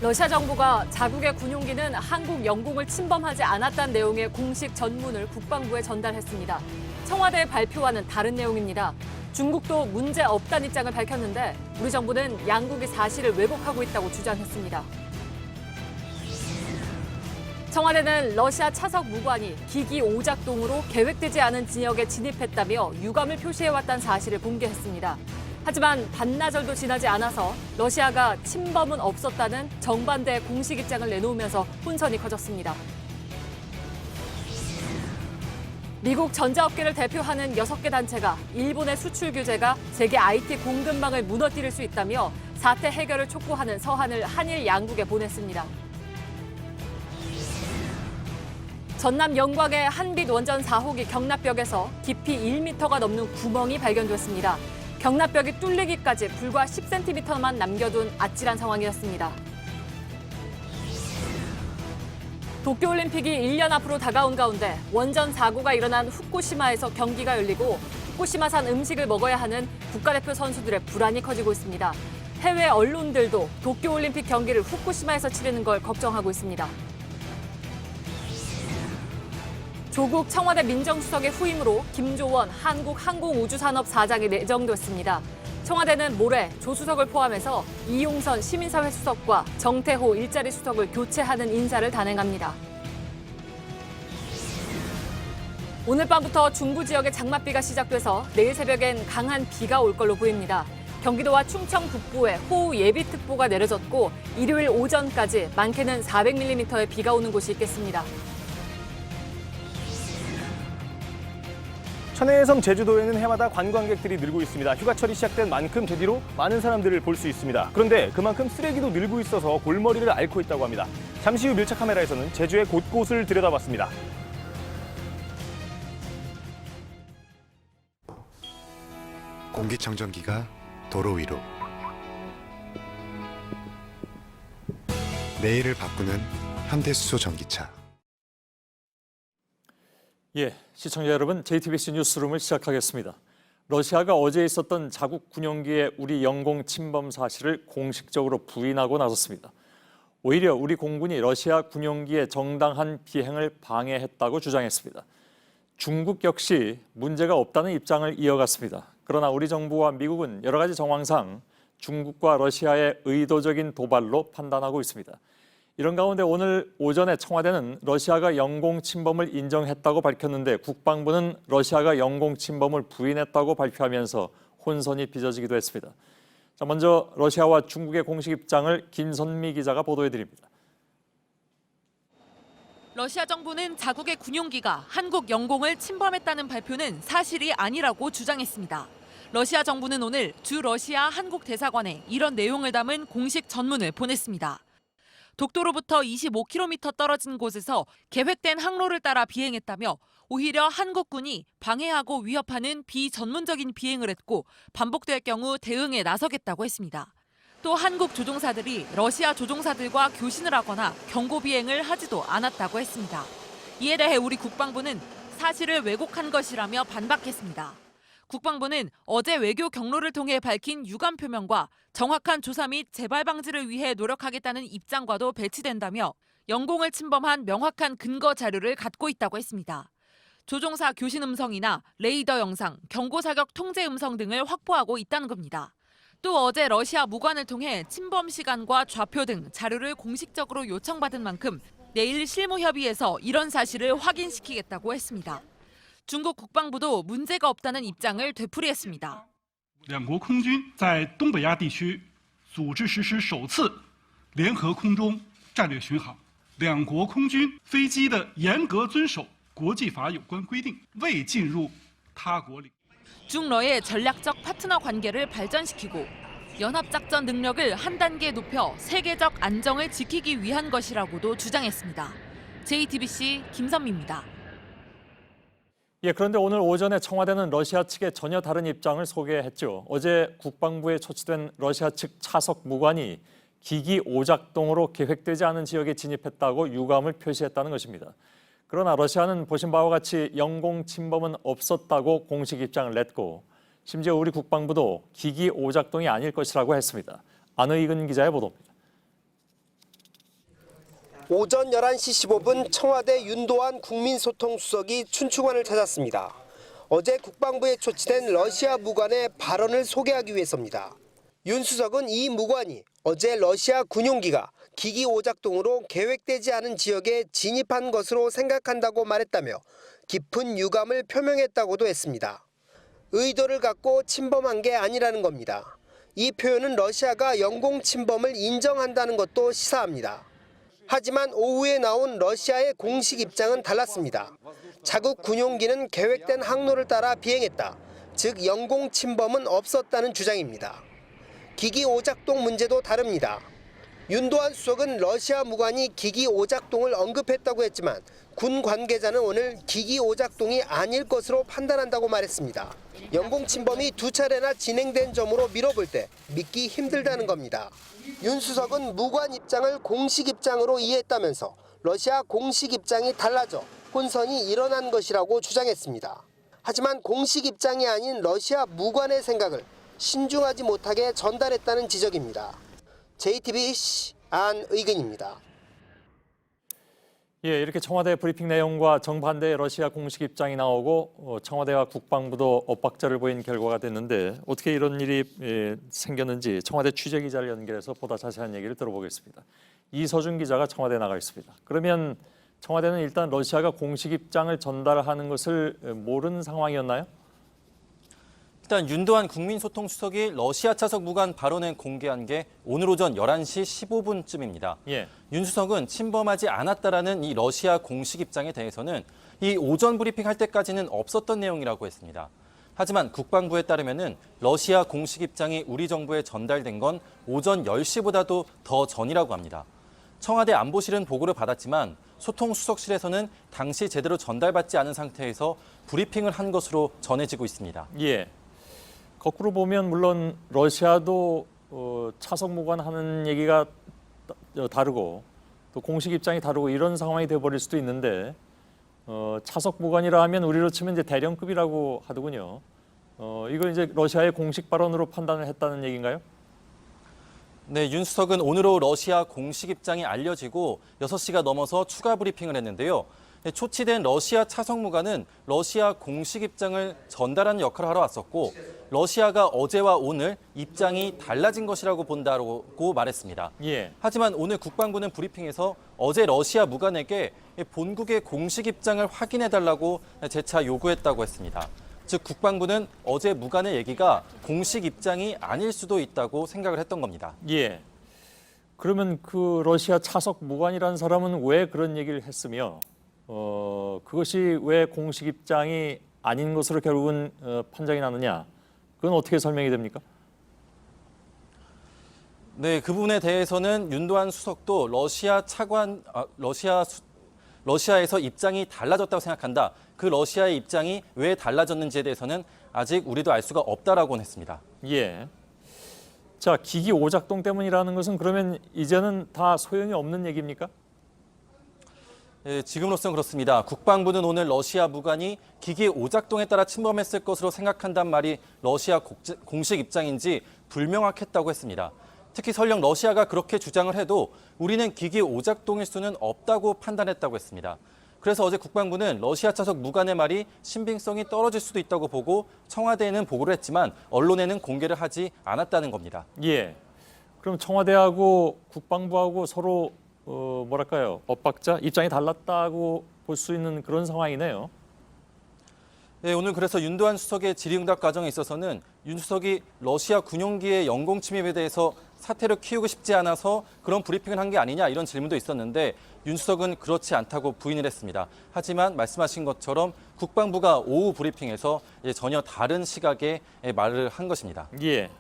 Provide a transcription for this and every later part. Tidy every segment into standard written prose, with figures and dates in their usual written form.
러시아 정부가 자국의 군용기는 한국 영공을 침범하지 않았다는 내용의 공식 전문을 국방부에 전달했습니다. 청와대의 발표와는 다른 내용입니다. 중국도 문제 없다는 입장을 밝혔는데 우리 정부는 양국이 사실을 왜곡하고 있다고 주장했습니다. 청와대는 러시아 차석 무관이 기기 오작동으로 계획되지 않은 지역에 진입했다며 유감을 표시해왔다는 사실을 공개했습니다. 하지만 반나절도 지나지 않아서 러시아가 침범은 없었다는 정반대의 공식 입장을 내놓으면서 혼선이 커졌습니다. 미국 전자업계를 대표하는 6개 단체가 일본의 수출 규제가 세계 IT 공급망을 무너뜨릴 수 있다며 사태 해결을 촉구하는 서한을 한일 양국에 보냈습니다. 전남 영광의 한빛 원전 4호기 경납벽에서 깊이 1m가 넘는 구멍이 발견됐습니다. 경납벽이 뚫리기까지 불과 10cm만 남겨둔 아찔한 상황이었습니다. 도쿄올림픽이 1년 앞으로 다가온 가운데 원전 사고가 일어난 후쿠시마에서 경기가 열리고 후쿠시마산 음식을 먹어야 하는 국가대표 선수들의 불안이 커지고 있습니다. 해외 언론들도 도쿄올림픽 경기를 후쿠시마에서 치르는 걸 걱정하고 있습니다. 조국 청와대 민정수석의 후임으로 김조원 한국항공우주산업사장이 내정됐습니다. 청와대는 모레 조 수석을 포함해서 이용선 시민사회 수석과 정태호 일자리 수석을 교체하는 인사를 단행합니다. 오늘 밤부터 중부 지역에 장맛비가 시작돼서 내일 새벽엔 강한 비가 올 걸로 보입니다. 경기도와 충청 북부에 호우 예비특보가 내려졌고 일요일 오전까지 많게는 400mm의 비가 오는 곳이 있겠습니다. 천혜의 섬 제주도에는 해마다 관광객들이 늘고 있습니다. 휴가철이 시작된 만큼 제디로 많은 사람들을 볼 수 있습니다. 그런데 그만큼 쓰레기도 늘고 있어서 골머리를 앓고 있다고 합니다. 잠시 후 밀착 카메라에서는 제주의 곳곳을 들여다봤습니다. 공기청정기가 도로 위로. 내일을 바꾸는 현대수소 전기차. 예, 시청자 여러분, JTBC 뉴스룸을 시작하겠습니다. 러시아가 어제 있었던 자국 군용기의 우리 영공 침범 사실을 공식적으로 부인하고 나섰습니다. 오히려 우리 공군이 러시아 군용기의 정당한 비행을 방해했다고 주장했습니다. 중국 역시 문제가 없다는 입장을 이어갔습니다. 그러나 우리 정부와 미국은 여러 가지 정황상 중국과 러시아의 의도적인 도발로 판단하고 있습니다. 이런 가운데 오늘 오전에 청와대는 러시아가 영공 침범을 인정했다고 밝혔는데 국방부는 러시아가 영공 침범을 부인했다고 발표하면서 혼선이 빚어지기도 했습니다. 자, 먼저 러시아와 중국의 공식 입장을 김선미 기자가 보도해드립니다. 러시아 정부는 자국의 군용기가 한국 영공을 침범했다는 발표는 사실이 아니라고 주장했습니다. 러시아 정부는 오늘 주 러시아 한국 대사관에 이런 내용을 담은 공식 전문을 보냈습니다. 독도로부터 25km 떨어진 곳에서 계획된 항로를 따라 비행했다며 오히려 한국군이 방해하고 위협하는 비전문적인 비행을 했고 반복될 경우 대응에 나서겠다고 했습니다. 또 한국 조종사들이 러시아 조종사들과 교신을 하거나 경고 비행을 하지도 않았다고 했습니다. 이에 대해 우리 국방부는 사실을 왜곡한 것이라며 반박했습니다. 국방부는 어제 외교 경로를 통해 밝힌 유감 표명과 정확한 조사 및 재발 방지를 위해 노력하겠다는 입장과도 배치된다며 영공을 침범한 명확한 근거 자료를 갖고 있다고 했습니다. 조종사 교신 음성이나 레이더 영상, 경고 사격 통제 음성 등을 확보하고 있다는 겁니다. 또 어제 러시아 무관을 통해 침범 시간과 좌표 등 자료를 공식적으로 요청받은 만큼 내일 실무협의에서 이런 사실을 확인시키겠다고 했습니다. 중국 국방부도 문제가 없다는 입장을 되풀이했습니다. 两国空军在东北亚地区组织实施首次联合空中战略巡航，两国空军飞机的严格遵守国际法有关规定，未进入他国领。 중러의 전략적 파트너 관계를 발전시키고 연합작전 능력을 한 단계 높여 세계적 안정을 지키기 위한 것이라고도 주장했습니다. JTBC 김선미입니다. 예, 그런데 오늘 오전에 청와대는 러시아 측의 전혀 다른 입장을 소개했죠. 어제 국방부에 초치된 러시아 측 차석 무관이 기기 오작동으로 계획되지 않은 지역에 진입했다고 유감을 표시했다는 것입니다. 그러나 러시아는 보신 바와 같이 영공 침범은 없었다고 공식 입장을 냈고 심지어 우리 국방부도 기기 오작동이 아닐 것이라고 했습니다. 안의근 기자의 보도입니다. 오전 11시 15분 청와대 윤도한 국민소통수석이 춘추관을 찾았습니다. 어제 국방부에 초치된 러시아 무관의 발언을 소개하기 위해서입니다. 윤 수석은 이 무관이 어제 러시아 군용기가 기기 오작동으로 계획되지 않은 지역에 진입한 것으로 생각한다고 말했다며 깊은 유감을 표명했다고도 했습니다. 의도를 갖고 침범한 게 아니라는 겁니다. 이 표현은 러시아가 영공 침범을 인정한다는 것도 시사합니다. 하지만 오후에 나온 러시아의 공식 입장은 달랐습니다. 자국 군용기는 계획된 항로를 따라 비행했다. 즉 영공 침범은 없었다는 주장입니다. 기기 오작동 문제도 다릅니다. 윤도한 수석은 러시아 무관이 기기 오작동을 언급했다고 했지만 군 관계자는 오늘 기기 오작동이 아닐 것으로 판단한다고 말했습니다. 영공 침범이 2차례나 진행된 점으로 미뤄볼 때 믿기 힘들다는 겁니다. 윤 수석은 무관 입장을 공식 입장으로 이해했다면서 러시아 공식 입장이 달라져 혼선이 일어난 것이라고 주장했습니다. 하지만 공식 입장이 아닌 러시아 무관의 생각을 신중하지 못하게 전달했다는 지적입니다. JTBC 안의근입니다. 예, 이렇게 청와대 브리핑 내용과 정반대의 러시아 공식 입장이 나오고 청와대와 국방부도 엇박자를 보인 결과가 됐는데 어떻게 이런 일이 생겼는지 청와대 취재기자를 연결해서 보다 자세한 얘기를 들어보겠습니다. 이서준 기자가 청와대에 나가 있습니다. 그러면 청와대는 일단 러시아가 공식 입장을 전달하는 것을 모르는 상황이었나요? 일단 윤도한 국민소통수석이 러시아 차석 무관 발언을 공개한 게 오늘 오전 11시 15분쯤입니다. 예. 윤 수석은 침범하지 않았다라는 이 러시아 공식 입장에 대해서는 이 오전 브리핑할 때까지는 없었던 내용이라고 했습니다. 하지만 국방부에 따르면은 러시아 공식 입장이 우리 정부에 전달된 건 오전 10시보다도 더 전이라고 합니다. 청와대 안보실은 보고를 받았지만 소통수석실에서는 당시 제대로 전달받지 않은 상태에서 브리핑을 한 것으로 전해지고 있습니다. 예. 거꾸로 보면 물론 러시아도 차석 무관하는 얘기가 다르고 또 공식 입장이 다르고 이런 상황이 돼버릴 수도 있는데 차석 무관이라 하면 우리로 치면 이제 대령급이라고 하더군요. 이걸 이제 러시아의 공식 발언으로 판단을 했다는 얘기인가요? 네, 윤 수석은 오늘 오후 러시아 공식 입장이 알려지고 6시가 넘어서 추가 브리핑을 했는데요. 초치된 러시아 차석 무관은 러시아 공식 입장을 전달하는 역할을 하러 왔었고 러시아가 어제와 오늘 입장이 달라진 것이라고 본다고 말했습니다. 예. 하지만 오늘 국방부는 브리핑에서 어제 러시아 무관에게 본국의 공식 입장을 확인해달라고 재차 요구했다고 했습니다. 즉 국방부는 어제 무관의 얘기가 공식 입장이 아닐 수도 있다고 생각을 했던 겁니다. 예. 그러면 그 러시아 차석 무관이라는 사람은 왜 그런 얘기를 했으며 그것이 왜 공식 입장이 아닌 것으로 결국은 판정이 나느냐? 그건 어떻게 설명이 됩니까? 네, 그 부분에 대해서는 윤도한 수석도 러시아에서 입장이 달라졌다고 생각한다. 그 러시아의 입장이 왜 달라졌는지에 대해서는 아직 우리도 알 수가 없다라고는 했습니다. 예. 자, 기기 오작동 때문이라는 것은 그러면 이제는 다 소용이 없는 얘기입니까? 예, 지금으로서는 그렇습니다. 국방부는 오늘 러시아 무관이 기기 오작동에 따라 침범했을 것으로 생각한단 말이 러시아 공식 입장인지 불명확했다고 했습니다. 특히 설령 러시아가 그렇게 주장을 해도 우리는 기기 오작동일 수는 없다고 판단했다고 했습니다. 그래서 어제 국방부는 러시아 차석 무관의 말이 신빙성이 떨어질 수도 있다고 보고 청와대에는 보고를 했지만 언론에는 공개를 하지 않았다는 겁니다. 예. 그럼 청와대하고 국방부하고 서로 뭐랄까요? 엇박자? 입장이 달랐다고 볼 수 있는 그런 상황이네요. 네, 오늘 그래서 윤도한 수석의 질의응답 과정에 있어서는 윤 수석이 러시아 군용기의 영공 침입에 대해서 사태를 키우고 싶지 않아서 그런 브리핑을 한 게 아니냐 이런 질문도 있었는데 윤 수석은 그렇지 않다고 부인을 했습니다. 하지만 말씀하신 것처럼 국방부가 오후 브리핑에서 전혀 다른 시각의 말을 한 것입니다. 예,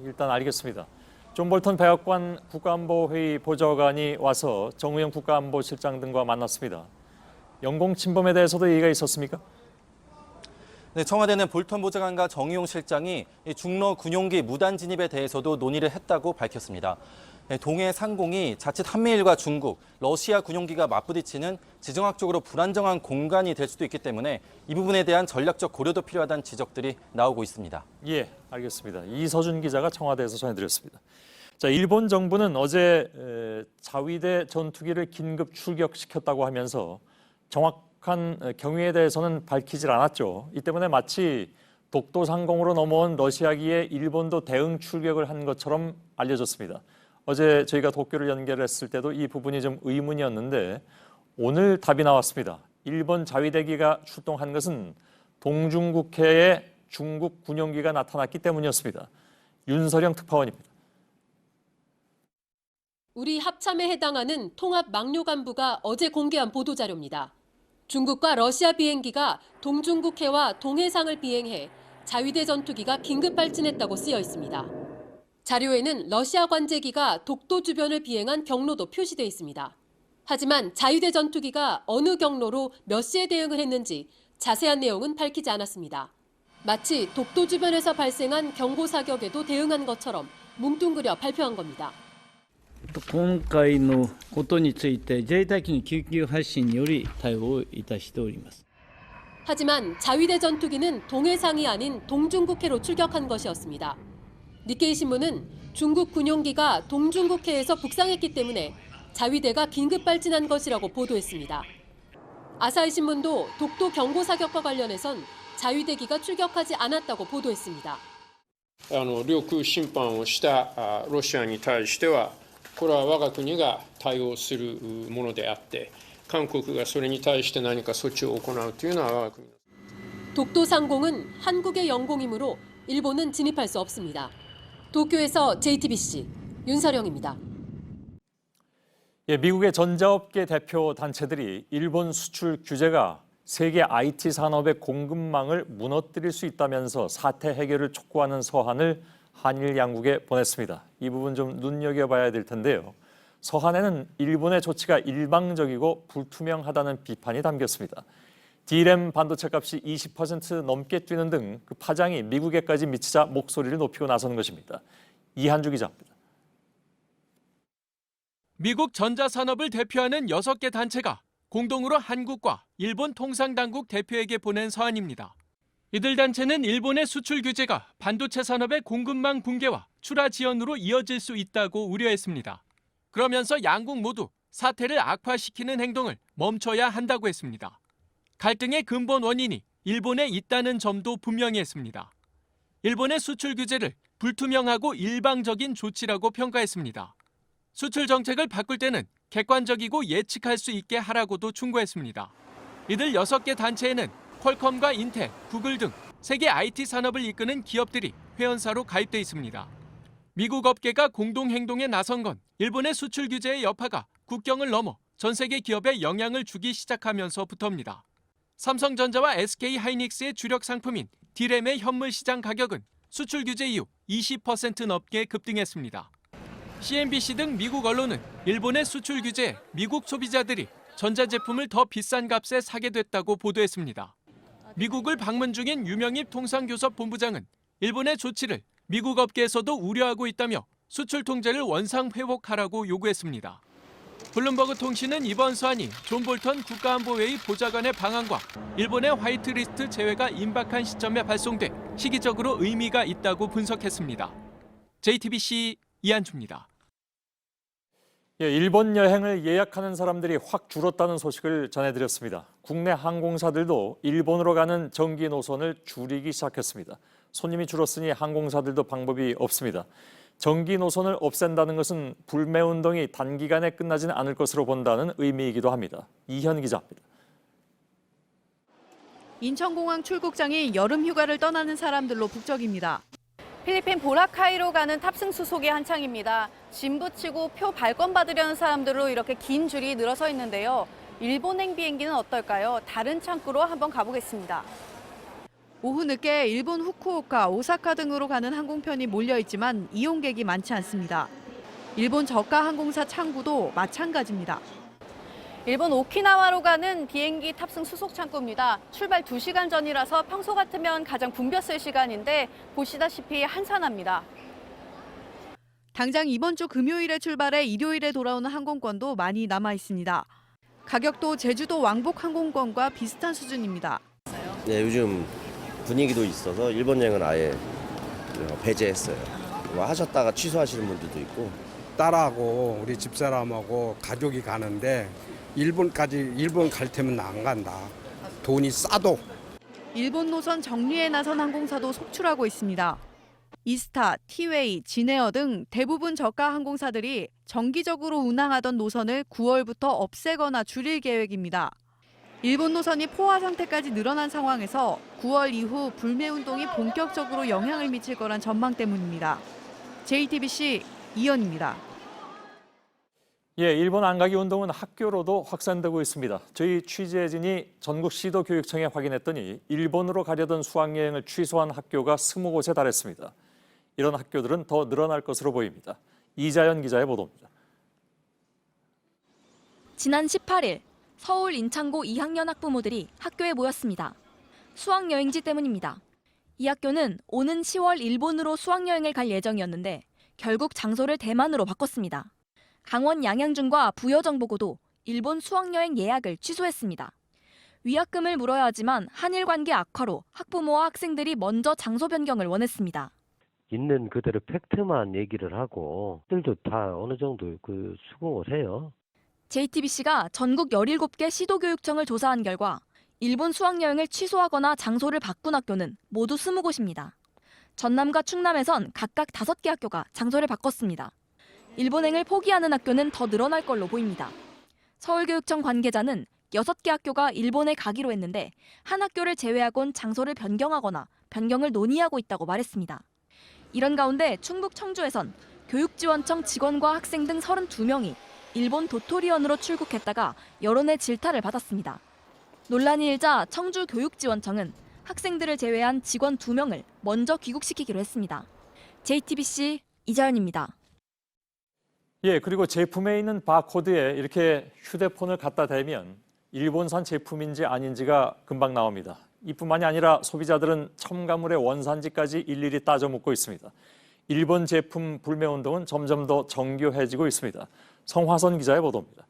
일단 알겠습니다. 존 볼턴 백악관 국가안보회의 보좌관이 와서 정우영 국가안보실장 등과 만났습니다. 영공 침범에 대해서도 얘기가 있었습니까? 네, 청와대는 볼턴 보좌관과 정의용 실장이 중러 군용기 무단 진입에 대해서도 논의를 했다고 밝혔습니다. 동해 상공이 자칫 한미일과 중국, 러시아 군용기가 맞부딪히는 지정학적으로 불안정한 공간이 될 수도 있기 때문에 이 부분에 대한 전략적 고려도 필요하다는 지적들이 나오고 있습니다. 예, 알겠습니다. 이서준 기자가 청와대에서 전해드렸습니다. 자, 일본 정부는 어제 자위대 전투기를 긴급 출격시켰다고 하면서 정확한 경위에 대해서는 밝히질 않았죠. 이 때문에 마치 독도 상공으로 넘어온 러시아기에 일본도 대응 출격을 한 것처럼 알려졌습니다. 어제 저희가 도쿄를 연결했을 때도 이 부분이 좀 의문이었는데 오늘 답이 나왔습니다. 일본 자위대기가 출동한 것은 동중국해에 중국 군용기가 나타났기 때문이었습니다. 윤서령 특파원입니다. 우리 합참에 해당하는 통합 막료간부가 어제 공개한 보도자료입니다. 중국과 러시아 비행기가 동중국해와 동해상을 비행해 자위대 전투기가 긴급 발진했다고 쓰여 있습니다. 자료에는 러시아 관제기가 독도 주변을 비행한 경로도 표시돼 있습니다. 하지만 자위대 전투기가 어느 경로로 몇 시에 대응을 했는지 자세한 내용은 밝히지 않았습니다. 마치 독도 주변에서 발생한 경고 사격에도 대응한 것처럼 뭉뚱그려 발표한 겁니다. 今回のことについて自衛隊機の救急発進により対応いたしております。 하지만 자위대 전투기는 동해상이 아닌 동중국해로 출격한 것이었습니다. 니케이 신문은 중국 군용기가 동중국해에서 북상했기 때문에 자위대가 긴급 발진한 것이라고 보도했습니다. 아사히 신문도 독도 경고 사격과 관련해선 자위대기가 출격하지 않았다고 보도했습니다. 領空侵犯をしたロシアに対しては、これは我が国が対応するものであって、韓国がそれに対して何か措置を行うというのは我が国。 독도 상공은 한국의 영공이므로 일본은 진입할 수 없습니다. 도쿄에서 JTBC 윤서령입니다. 예, 미국의 전자업계 대표 단체들이 일본 수출 규제가 세계 IT 산업의 공급망을 무너뜨릴 수 있다면서 사태 해결을 촉구하는 서한을 한일 양국에 보냈습니다. 이 부분 좀 눈여겨봐야 될 텐데요. 서한에는 일본의 조치가 일방적이고 불투명하다는 비판이 담겼습니다. D램 반도체 값이 20% 넘게 뛰는 등 그 파장이 미국에까지 미치자 목소리를 높이고 나선 것입니다. 이한주 기자입니다. 미국 전자산업을 대표하는 6개 단체가 공동으로 한국과 일본 통상당국 대표에게 보낸 서한입니다. 이들 단체는 일본의 수출 규제가 반도체 산업의 공급망 붕괴와 출하 지연으로 이어질 수 있다고 우려했습니다. 그러면서 양국 모두 사태를 악화시키는 행동을 멈춰야 한다고 했습니다. 갈등의 근본 원인이 일본에 있다는 점도 분명히 했습니다. 일본의 수출 규제를 불투명하고 일방적인 조치라고 평가했습니다. 수출 정책을 바꿀 때는 객관적이고 예측할 수 있게 하라고도 충고했습니다. 이들 6개 단체에는 퀄컴과 인텔, 구글 등 세계 IT 산업을 이끄는 기업들이 회원사로 가입돼 있습니다. 미국 업계가 공동 행동에 나선 건 일본의 수출 규제의 여파가 국경을 넘어 전 세계 기업에 영향을 주기 시작하면서부터입니다. 삼성전자와 SK하이닉스의 주력 상품인 D램의 현물 시장 가격은 수출 규제 이후 20% 넘게 급등했습니다. CNBC 등 미국 언론은 일본의 수출 규제에 미국 소비자들이 전자제품을 더 비싼 값에 사게 됐다고 보도했습니다. 미국을 방문 중인 유명입 통상교섭 본부장은 일본의 조치를 미국 업계에서도 우려하고 있다며 수출 통제를 원상 회복하라고 요구했습니다. 블룸버그 통신은 이번 서한이 존 볼턴 국가안보회의 보좌관의 방한과 일본의 화이트리스트 제외가 임박한 시점에 발송돼 시기적으로 의미가 있다고 분석했습니다. JTBC 이한주입니다. 예, 일본 여행을 예약하는 사람들이 확 줄었다는 소식을 전해드렸습니다. 국내 항공사들도 일본으로 가는 정기 노선을 줄이기 시작했습니다. 손님이 줄었으니 항공사들도 방법이 없습니다. 정기 노선을 없앤다는 것은 불매운동이 단기간에 끝나지는 않을 것으로 본다는 의미이기도 합니다. 이현 기자입니다. 인천공항 출국장이 여름 휴가를 떠나는 사람들로 북적입니다. 필리핀 보라카이로 가는 탑승 수속이 한창입니다. 짐 붙이고 표 발권 받으려는 사람들로 이렇게 긴 줄이 늘어서 있는데요. 일본행 비행기는 어떨까요? 다른 창구로 한번 가보겠습니다. 오후 늦게 일본 후쿠오카, 오사카 등으로 가는 항공편이 몰려있지만 이용객이 많지 않습니다. 일본 저가 항공사 창구도 마찬가지입니다. 일본 오키나와로 가는 비행기 탑승 수속 창구입니다. 출발 2시간 전이라서 평소 같으면 가장 붐볐을 시간인데 보시다시피 한산합니다. 당장 이번 주 금요일에 출발해 일요일에 돌아오는 항공권도 많이 남아 있습니다. 가격도 제주도 왕복 항공권과 비슷한 수준입니다. 네, 요즘 분위기도 있어서 일본 여행은 아예 배제했어요. 하셨다가 취소하시는 분들도 있고. 딸하고 우리 집사람하고 가족이 가는데 일본 갈 테면 안 간다. 돈이 싸도. 일본 노선 정리에 나선 항공사도 속출하고 있습니다. 이스타, 티웨이, 진에어 등 대부분 저가 항공사들이 정기적으로 운항하던 노선을 9월부터 없애거나 줄일 계획입니다. 일본 노선이 포화 상태까지 늘어난 상황에서 9월 이후 불매 운동이 본격적으로 영향을 미칠 거란 전망 때문입니다. JTBC 이현입니다. 예, 일본 안가기 운동은 학교로도 확산되고 있습니다. 저희 취재진이 전국 시도교육청에 확인했더니 일본으로 가려던 수학여행을 취소한 학교가 20곳에 달했습니다. 이런 학교들은 더 늘어날 것으로 보입니다. 이자연 기자의 보도입니다. 지난 18일 서울 인창고 2학년 학부모들이 학교에 모였습니다. 수학여행지 때문입니다. 이 학교는 오는 10월 일본으로 수학여행을 갈 예정이었는데 결국 장소를 대만으로 바꿨습니다. 강원 양양중과 부여정보고도 일본 수학여행 예약을 취소했습니다. 위약금을 물어야 하지만 한일 관계 악화로 학부모와 학생들이 먼저 장소 변경을 원했습니다. 있는 그대로 팩트만 얘기를 하고 들도 다 어느 정도 수긍을 해요. JTBC가 전국 17개 시도교육청을 조사한 결과 일본 수학여행을 취소하거나 장소를 바꾼 학교는 모두 20곳입니다. 전남과 충남에선 각각 5개 학교가 장소를 바꿨습니다. 일본행을 포기하는 학교는 더 늘어날 걸로 보입니다. 서울교육청 관계자는 6개 학교가 일본에 가기로 했는데 한 학교를 제외하곤 장소를 변경하거나 변경을 논의하고 있다고 말했습니다. 이런 가운데 충북 청주에선 교육지원청 직원과 학생 등 32명이 일본 도토리현으로 출국했다가 여론의 질타를 받았습니다. 논란이 일자 청주교육지원청은 학생들을 제외한 직원 2명을 먼저 귀국시키기로 했습니다. JTBC 이자연입니다. 예, 그리고 제품에 있는 바코드에 이렇게 휴대폰을 갖다 대면 일본산 제품인지 아닌지가 금방 나옵니다. 이뿐만이 아니라 소비자들은 첨가물의 원산지까지 일일이 따져 묻고 있습니다. 일본 제품 불매 운동은 점점 더 정교해지고 있습니다. 성화선 기자의 보도입니다.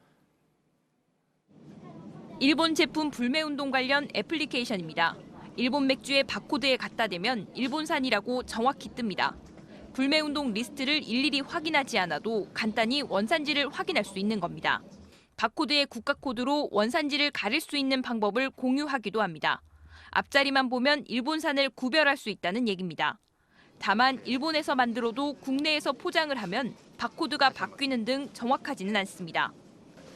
일본 제품 불매 운동 관련 애플리케이션입니다. 일본 맥주의 바코드에 갖다 대면 일본산이라고 정확히 뜹니다. 불매 운동 리스트를 일일이 확인하지 않아도 간단히 원산지를 확인할 수 있는 겁니다. 바코드의 국가 코드로 원산지를 가릴 수 있는 방법을 공유하기도 합니다. 앞자리만 보면 일본산을 구별할 수 있다는 얘기입니다. 다만 일본에서 만들어도 국내에서 포장을 하면 바코드가 바뀌는 등 정확하지는 않습니다.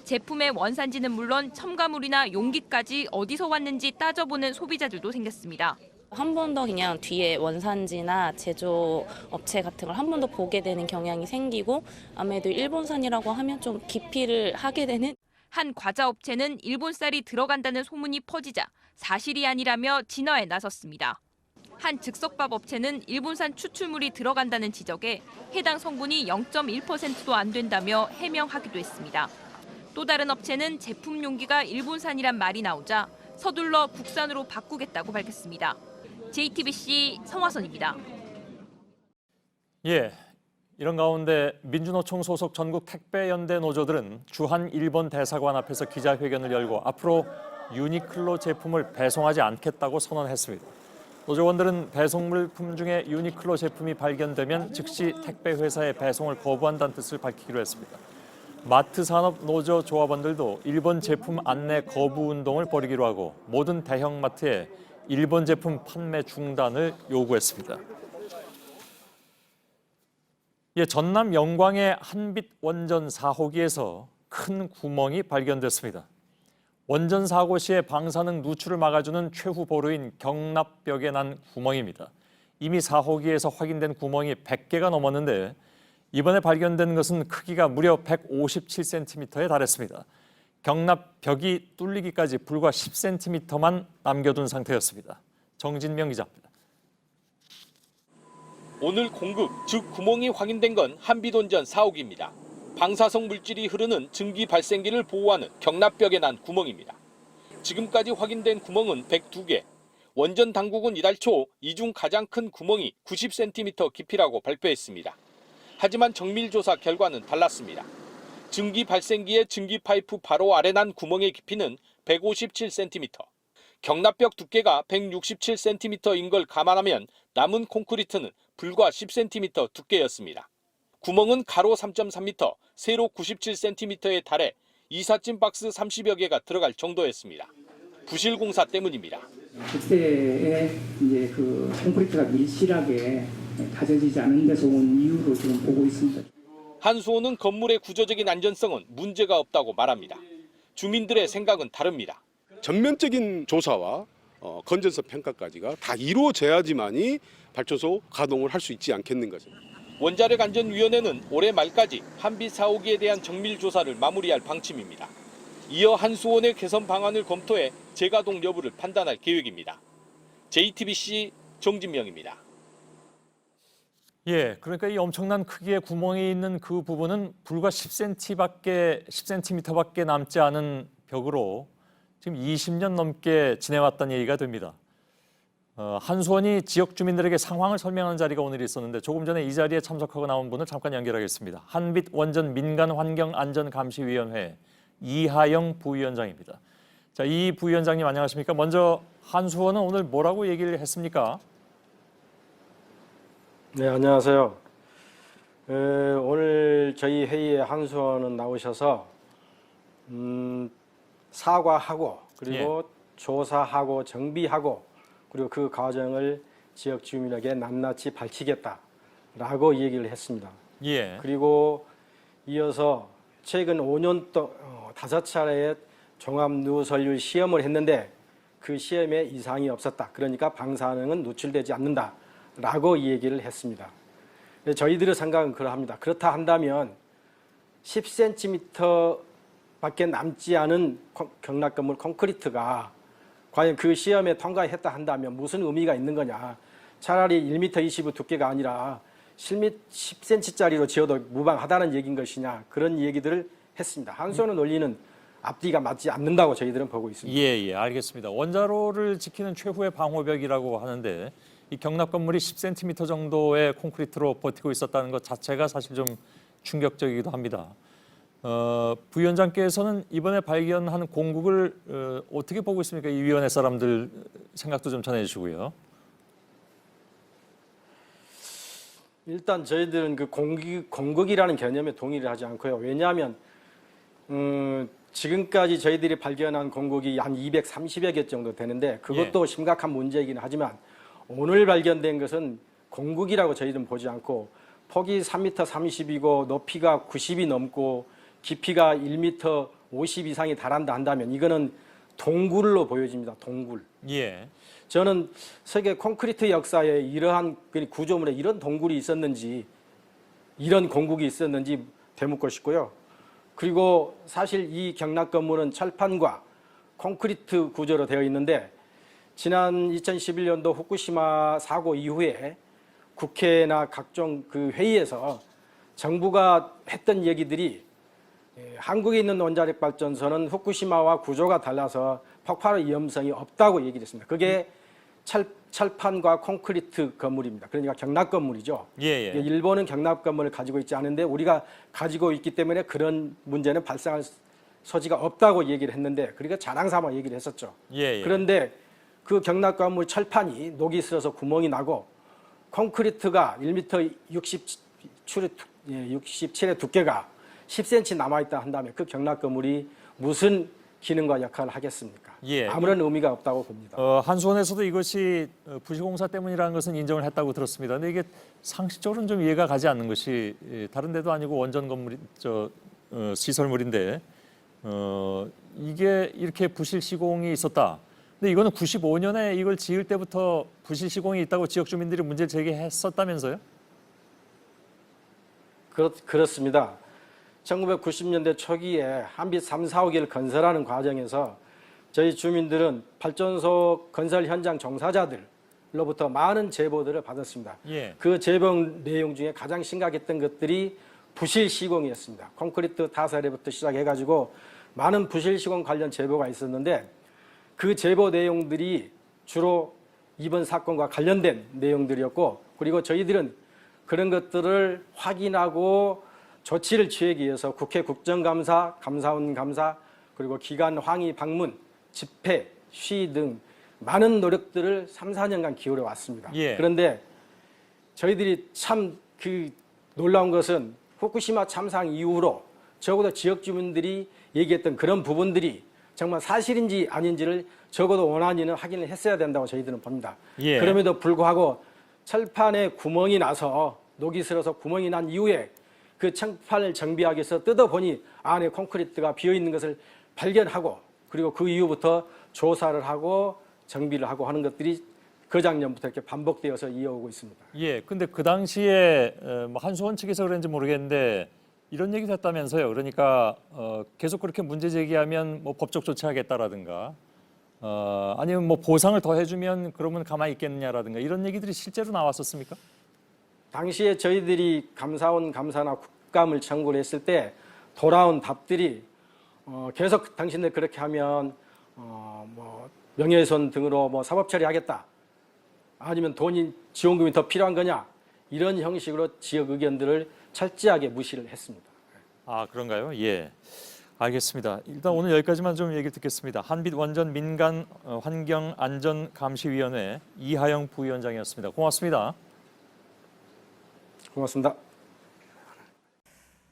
제품의 원산지는 물론 첨가물이나 용기까지 어디서 왔는지 따져보는 소비자들도 생겼습니다. 한 번 더 그냥 뒤에 원산지나 제조업체 같은 걸 한 번 더 보게 되는 경향이 생기고 아무래도 일본산이라고 하면 좀 기피를 하게 되는. 한 과자업체는 일본 쌀이 들어간다는 소문이 퍼지자 사실이 아니라며 진화에 나섰습니다. 한 즉석밥 업체는 일본산 추출물이 들어간다는 지적에 해당 성분이 0.1%도 안 된다며 해명하기도 했습니다. 또 다른 업체는 제품 용기가 일본산이란 말이 나오자 서둘러 국산으로 바꾸겠다고 밝혔습니다. JTBC 성화선입니다. 예, 이런 가운데 민주노총 소속 전국 택배연대 노조들은 주한 일본 대사관 앞에서 기자회견을 열고 앞으로 유니클로 제품을 배송하지 않겠다고 선언했습니다. 노조원들은 배송 물품 중에 유니클로 제품이 발견되면 즉시 택배 회사에 배송을 거부한다는 뜻을 밝히기로 했습니다. 마트 산업 노조 조합원들도 일본 제품 안내 거부 운동을 벌이기로 하고 모든 대형 마트에 일본 제품 판매 중단을 요구했습니다. 예, 전남 영광의 한빛 원전 4호기에서 큰 구멍이 발견됐습니다. 원전 사고 시에 방사능 누출을 막아주는 최후 보루인 경납벽에 난 구멍입니다. 이미 4호기에서 확인된 구멍이 100개가 넘었는데 이번에 발견된 것은 크기가 무려 157cm에 달했습니다. 경납벽이 뚫리기까지 불과 10cm만 남겨둔 상태였습니다. 정진명 기자입니다. 오늘 공급, 즉 구멍이 확인된 건 한빛원전 4호기입니다. 방사성 물질이 흐르는 증기 발생기를 보호하는 경납벽에 난 구멍입니다. 지금까지 확인된 구멍은 102개. 원전 당국은 이달 초 이 중 가장 큰 구멍이 90cm 깊이라고 발표했습니다. 하지만 정밀조사 결과는 달랐습니다. 증기 발생기의 증기 파이프 바로 아래 난 구멍의 깊이는 157cm. 경납벽 두께가 167cm인 걸 감안하면 남은 콘크리트는 불과 10cm 두께였습니다. 구멍은 가로 3.3m, 세로 97cm에 달해 이삿짐 박스 30여 개가 들어갈 정도였습니다. 부실 공사 때문입니다. 그때에 이제 그 콘크리트가 밀실하게 다져지지 않은 데서 온 이유로 지금 보고 있습니다. 한수호는 건물의 구조적인 안전성은 문제가 없다고 말합니다. 주민들의 생각은 다릅니다. 전면적인 조사와 건전성 평가까지가 다 이루어져야지만이 발전소 가동을 할 수 있지 않겠는가. 원자력안전위원회는 올해 말까지 한빛 4호기에 대한 정밀 조사를 마무리할 방침입니다. 이어 한수원의 개선 방안을 검토해 재가동 여부를 판단할 계획입니다. JTBC 정진명입니다. 예, 그러니까 이 엄청난 크기의 구멍이 있는 그 부분은 불과 10cm밖에 남지 않은 벽으로 지금 20년 넘게 지내왔다는 얘기가 됩니다. 한수원이 지역 주민들에게 상황을 설명하는 자리가 오늘 있었는데 조금 전에 이 자리에 참석하고 나온 분을 잠깐 연결하겠습니다. 한빛 원전 민간환경안전감시위원회 이하영 부위원장입니다. 자, 이 부위원장님 안녕하십니까? 먼저 한수원은 오늘 뭐라고 얘기를 했습니까? 네, 안녕하세요. 오늘 저희 회의에 한수원은 나오셔서 사과하고 그리고 조사하고 정비하고 그리고 그 과정을 지역 주민에게 낱낱이 밝히겠다라고 얘기를 했습니다. 예. 그리고 이어서 최근 5년 동안 5차례의 종합누설률 시험을 했는데 그 시험에 이상이 없었다. 그러니까 방사능은 노출되지 않는다라고 얘기를 했습니다. 저희들의 생각은 그러합니다. 그렇다 한다면 10cm밖에 남지 않은 경락 건물 콘크리트가 과연 그 시험에 통과했다 한다면 무슨 의미가 있는 거냐. 차라리 1m 20 두께가 아니라 10cm짜리로 지어도 무방하다는 얘기인 것이냐. 그런 얘기들을 했습니다. 한수원의 논리는 앞뒤가 맞지 않는다고 저희들은 보고 있습니다. 예, 알겠습니다. 원자로를 지키는 최후의 방호벽이라고 하는데 이 경납 건물이 10cm 정도의 콘크리트로 버티고 있었다는 것 자체가 사실 좀 충격적이기도 합니다. 부위원장께서는 이번에 발견한 공국을 어떻게 보고 있습니까? 이 위원회 사람들 생각도 좀 전해주시고요. 일단 저희들은 그 공국이라는 개념에 동의를 하지 않고요. 왜냐하면 지금까지 저희들이 발견한 공국이 한 230여 개 정도 되는데 그것도 심각한 문제이긴 하지만 오늘 발견된 것은 공국이라고 저희들은 보지 않고 폭이 3m 30이고 높이가 90이 넘고 깊이가 1m 50 이상이 달한다 한다면 이거는 동굴로 보여집니다. 동굴. 예. 저는 세계 콘크리트 역사에 이러한 구조물에 이런 동굴이 있었는지 이런 공국이 있었는지 되묻고 싶고요. 그리고 사실 이 경락 건물은 철판과 콘크리트 구조로 되어 있는데 지난 2011년도 후쿠시마 사고 이후에 국회나 각종 그 회의에서 정부가 했던 얘기들이 한국에 있는 원자력 발전소는 후쿠시마와 구조가 달라서 폭발 위험성이 없다고 얘기를 했습니다. 그게 철판과 콘크리트 건물입니다. 그러니까 경납 건물이죠. 일본은 경납 건물을 가지고 있지 않은데 우리가 가지고 있기 때문에 그런 문제는 발생할 소지가 없다고 얘기를 했는데 그러니까 자랑삼아 얘기를 했었죠. 그런데 그 경납 건물 철판이 녹이 슬어서 구멍이 나고 콘크리트가 1m 67의 두께가 10cm 남아있다 한다면 그 경납 건물이 무슨 기능과 역할을 하겠습니까? 아무런 의미가 없다고 봅니다. 한수원에서도 이것이 부실공사 때문이라는 것은 인정을 했다고 들었습니다. 근데 이게 상식적으로는 좀 이해가 가지 않는 것이 다른 데도 아니고 원전 건물이 시설물인데 이게 이렇게 부실 시공이 있었다. 근데 이거는 95년에 이걸 지을 때부터 부실 시공이 있다고 지역 주민들이 문제를 제기했었다면서요? 그렇습니다. 1990년대 초기에 한빛 3, 4호기를 건설하는 과정에서 저희 주민들은 발전소 건설 현장 종사자들로부터 많은 제보들을 받았습니다. 그 제보 내용 중에 가장 심각했던 것들이 부실 시공이었습니다. 콘크리트 타설에부터 시작해가지고 많은 부실 시공 관련 제보가 있었는데 그 제보 내용들이 주로 이번 사건과 관련된 내용들이었고 그리고 저희들은 그런 것들을 확인하고 조치를 취하기 위해서 국회 국정감사, 감사원 감사, 그리고 기관 항의 방문, 집회, 시위 등 많은 노력들을 3, 4년간 기울여 왔습니다. 예. 그런데 저희들이 참 그 놀라운 것은 후쿠시마 참사 이후로 적어도 지역 주민들이 얘기했던 그런 부분들이 정말 사실인지 아닌지를 적어도 원안위는 확인을 했어야 된다고 저희들은 봅니다. 예. 그럼에도 불구하고 철판에 구멍이 나서 녹이 슬어서 구멍이 난 이후에 그 철판을 정비하기 위해서 뜯어보니 안에 콘크리트가 비어있는 것을 발견하고 그리고 그 이후부터 조사를 하고 정비를 하고 하는 것들이 그 작년부터 이렇게 반복되어서 이어오고 있습니다. 예, 근데 그 당시에 뭐 한수원 측에서 그런지 모르겠는데 이런 얘기도 했다면서요. 그러니까 계속 그렇게 문제 제기하면 뭐 법적 조치하겠다라든가 아니면 뭐 보상을 더 해주면 그러면 가만히 있겠느냐라든가 이런 얘기들이 실제로 나왔었습니까? 당시에 저희들이 감사원 감사나 국감을 청구를 했을 때 돌아온 답들이 계속 당신들 그렇게 하면 뭐 명예훼손 등으로 뭐 사법 처리하겠다. 아니면 돈이 지원금이 더 필요한 거냐 이런 형식으로 지역 의견들을 철저하게 무시를 했습니다. 아 그런가요? 예, 알겠습니다. 일단 오늘 여기까지만 좀 얘기 듣겠습니다. 한빛 원전 민간 환경 안전 감시위원회 이하영 부위원장이었습니다. 고맙습니다. 고맙습니다.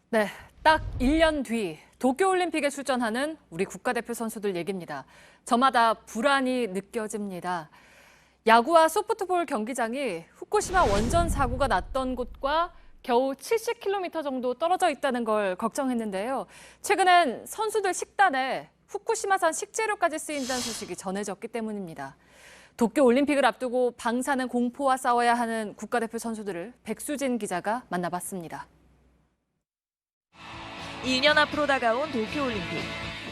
네, 딱 1년 뒤 도쿄올림픽에 출전하는 우리 국가대표 선수들 얘기입니다. 저마다 불안이 느껴집니다. 야구와 소프트볼 경기장이 후쿠시마 원전 사고가 났던 곳과 겨우 70km 정도 떨어져 있다는 걸 걱정했는데요. 최근엔 선수들 식단에 후쿠시마산 식재료까지 쓰인다는 소식이 전해졌기 때문입니다. 도쿄올림픽을 앞두고 방사능 공포와 싸워야 하는 국가대표 선수들을 백수진 기자가 만나봤습니다. 1년 앞으로 다가온 도쿄올림픽.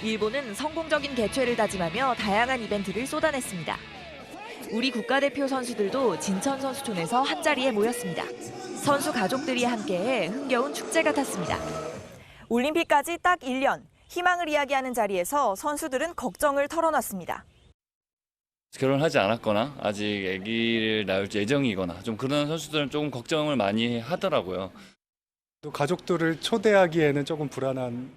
일본은 성공적인 개최를 다짐하며 다양한 이벤트를 쏟아냈습니다. 우리 국가대표 선수들도 진천 선수촌에서 한자리에 모였습니다. 선수 가족들이 함께해 흥겨운 축제 같았습니다. 올림픽까지 딱 1년, 희망을 이야기하는 자리에서 선수들은 걱정을 털어놨습니다. 결혼하지 않았거나 아직 아기를 낳을 예정이거나 좀 그런 선수들은 조금 걱정을 많이 하더라고요. 또 가족들을 초대하기에는 조금 불안한.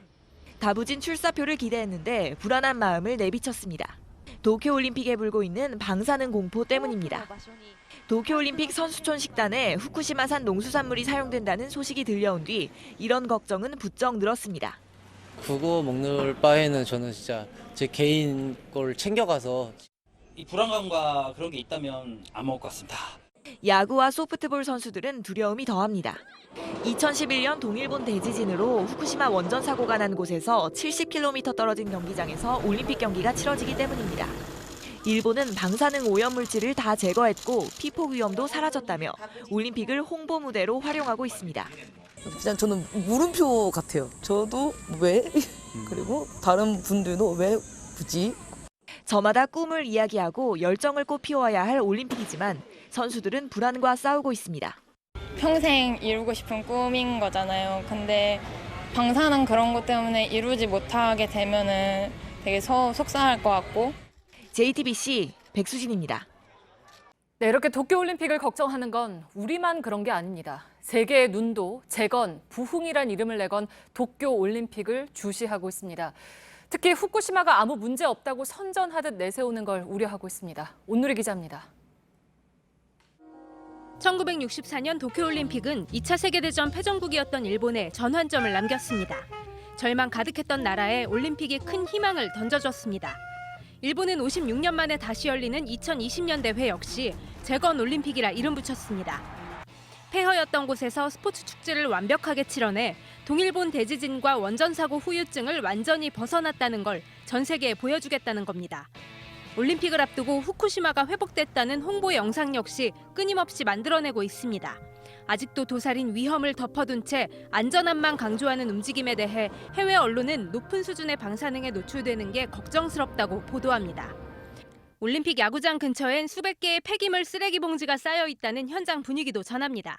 다부진 출사표를 기대했는데 불안한 마음을 내비쳤습니다. 도쿄올림픽에 불고 있는 방사능 공포 때문입니다. 도쿄올림픽 선수촌 식단에 후쿠시마산 농수산물이 사용된다는 소식이 들려온 뒤 이런 걱정은 부쩍 늘었습니다. 그거 먹는 바에는 저는 진짜 제 개인 걸 챙겨가서 이 불안감과 그런 게 있다면 안 먹을 것 같습니다. 야구와 소프트볼 선수들은 두려움이 더합니다. 2011년 동일본 대지진으로 후쿠시마 원전 사고가 난 곳에서 70km 떨어진 경기장에서 올림픽 경기가 치러지기 때문입니다. 일본은 방사능 오염물질을 다 제거했고 피폭 위험도 사라졌다며 올림픽을 홍보 무대로 활용하고 있습니다. 그냥 저는 물음표 같아요. 저도 왜? 그리고 다른 분들도 왜 굳이? 저마다 꿈을 이야기하고 열정을 꽃피워야 할 올림픽이지만 선수들은 불안과 싸우고 있습니다. 평생 이루고 싶은 꿈인 거잖아요. 근데 방사능 그런 것 때문에 이루지 못하게 되면은 되게 속상할 것 같고. JTBC 백수진입니다. 네, 이렇게 도쿄올림픽을 걱정하는 건 우리만 그런 게 아닙니다. 세계의 눈도 재건, 부흥이란 이름을 내건 도쿄올림픽을 주시하고 있습니다. 특히 후쿠시마가 아무 문제 없다고 선전하듯 내세우는 걸 우려하고 있습니다. 온누리 기자입니다. 1964년 도쿄올림픽은 2차 세계대전 패전국이었던 일본에 전환점을 남겼습니다. 절망 가득했던 나라에 올림픽이 큰 희망을 던져줬습니다. 일본은 56년 만에 다시 열리는 2020년 대회 역시 재건 올림픽이라 이름 붙였습니다. 폐허였던 곳에서 스포츠 축제를 완벽하게 치러내 동일본 대지진과 원전 사고 후유증을 완전히 벗어났다는 걸 전 세계에 보여주겠다는 겁니다. 올림픽을 앞두고 후쿠시마가 회복됐다는 홍보 영상 역시 끊임없이 만들어내고 있습니다. 아직도 도사린 위험을 덮어둔 채 안전함만 강조하는 움직임에 대해 해외 언론은 높은 수준의 방사능에 노출되는 게 걱정스럽다고 보도합니다. 올림픽 야구장 근처엔 수백 개의 폐기물 쓰레기 봉지가 쌓여 있다는 현장 분위기도 전합니다.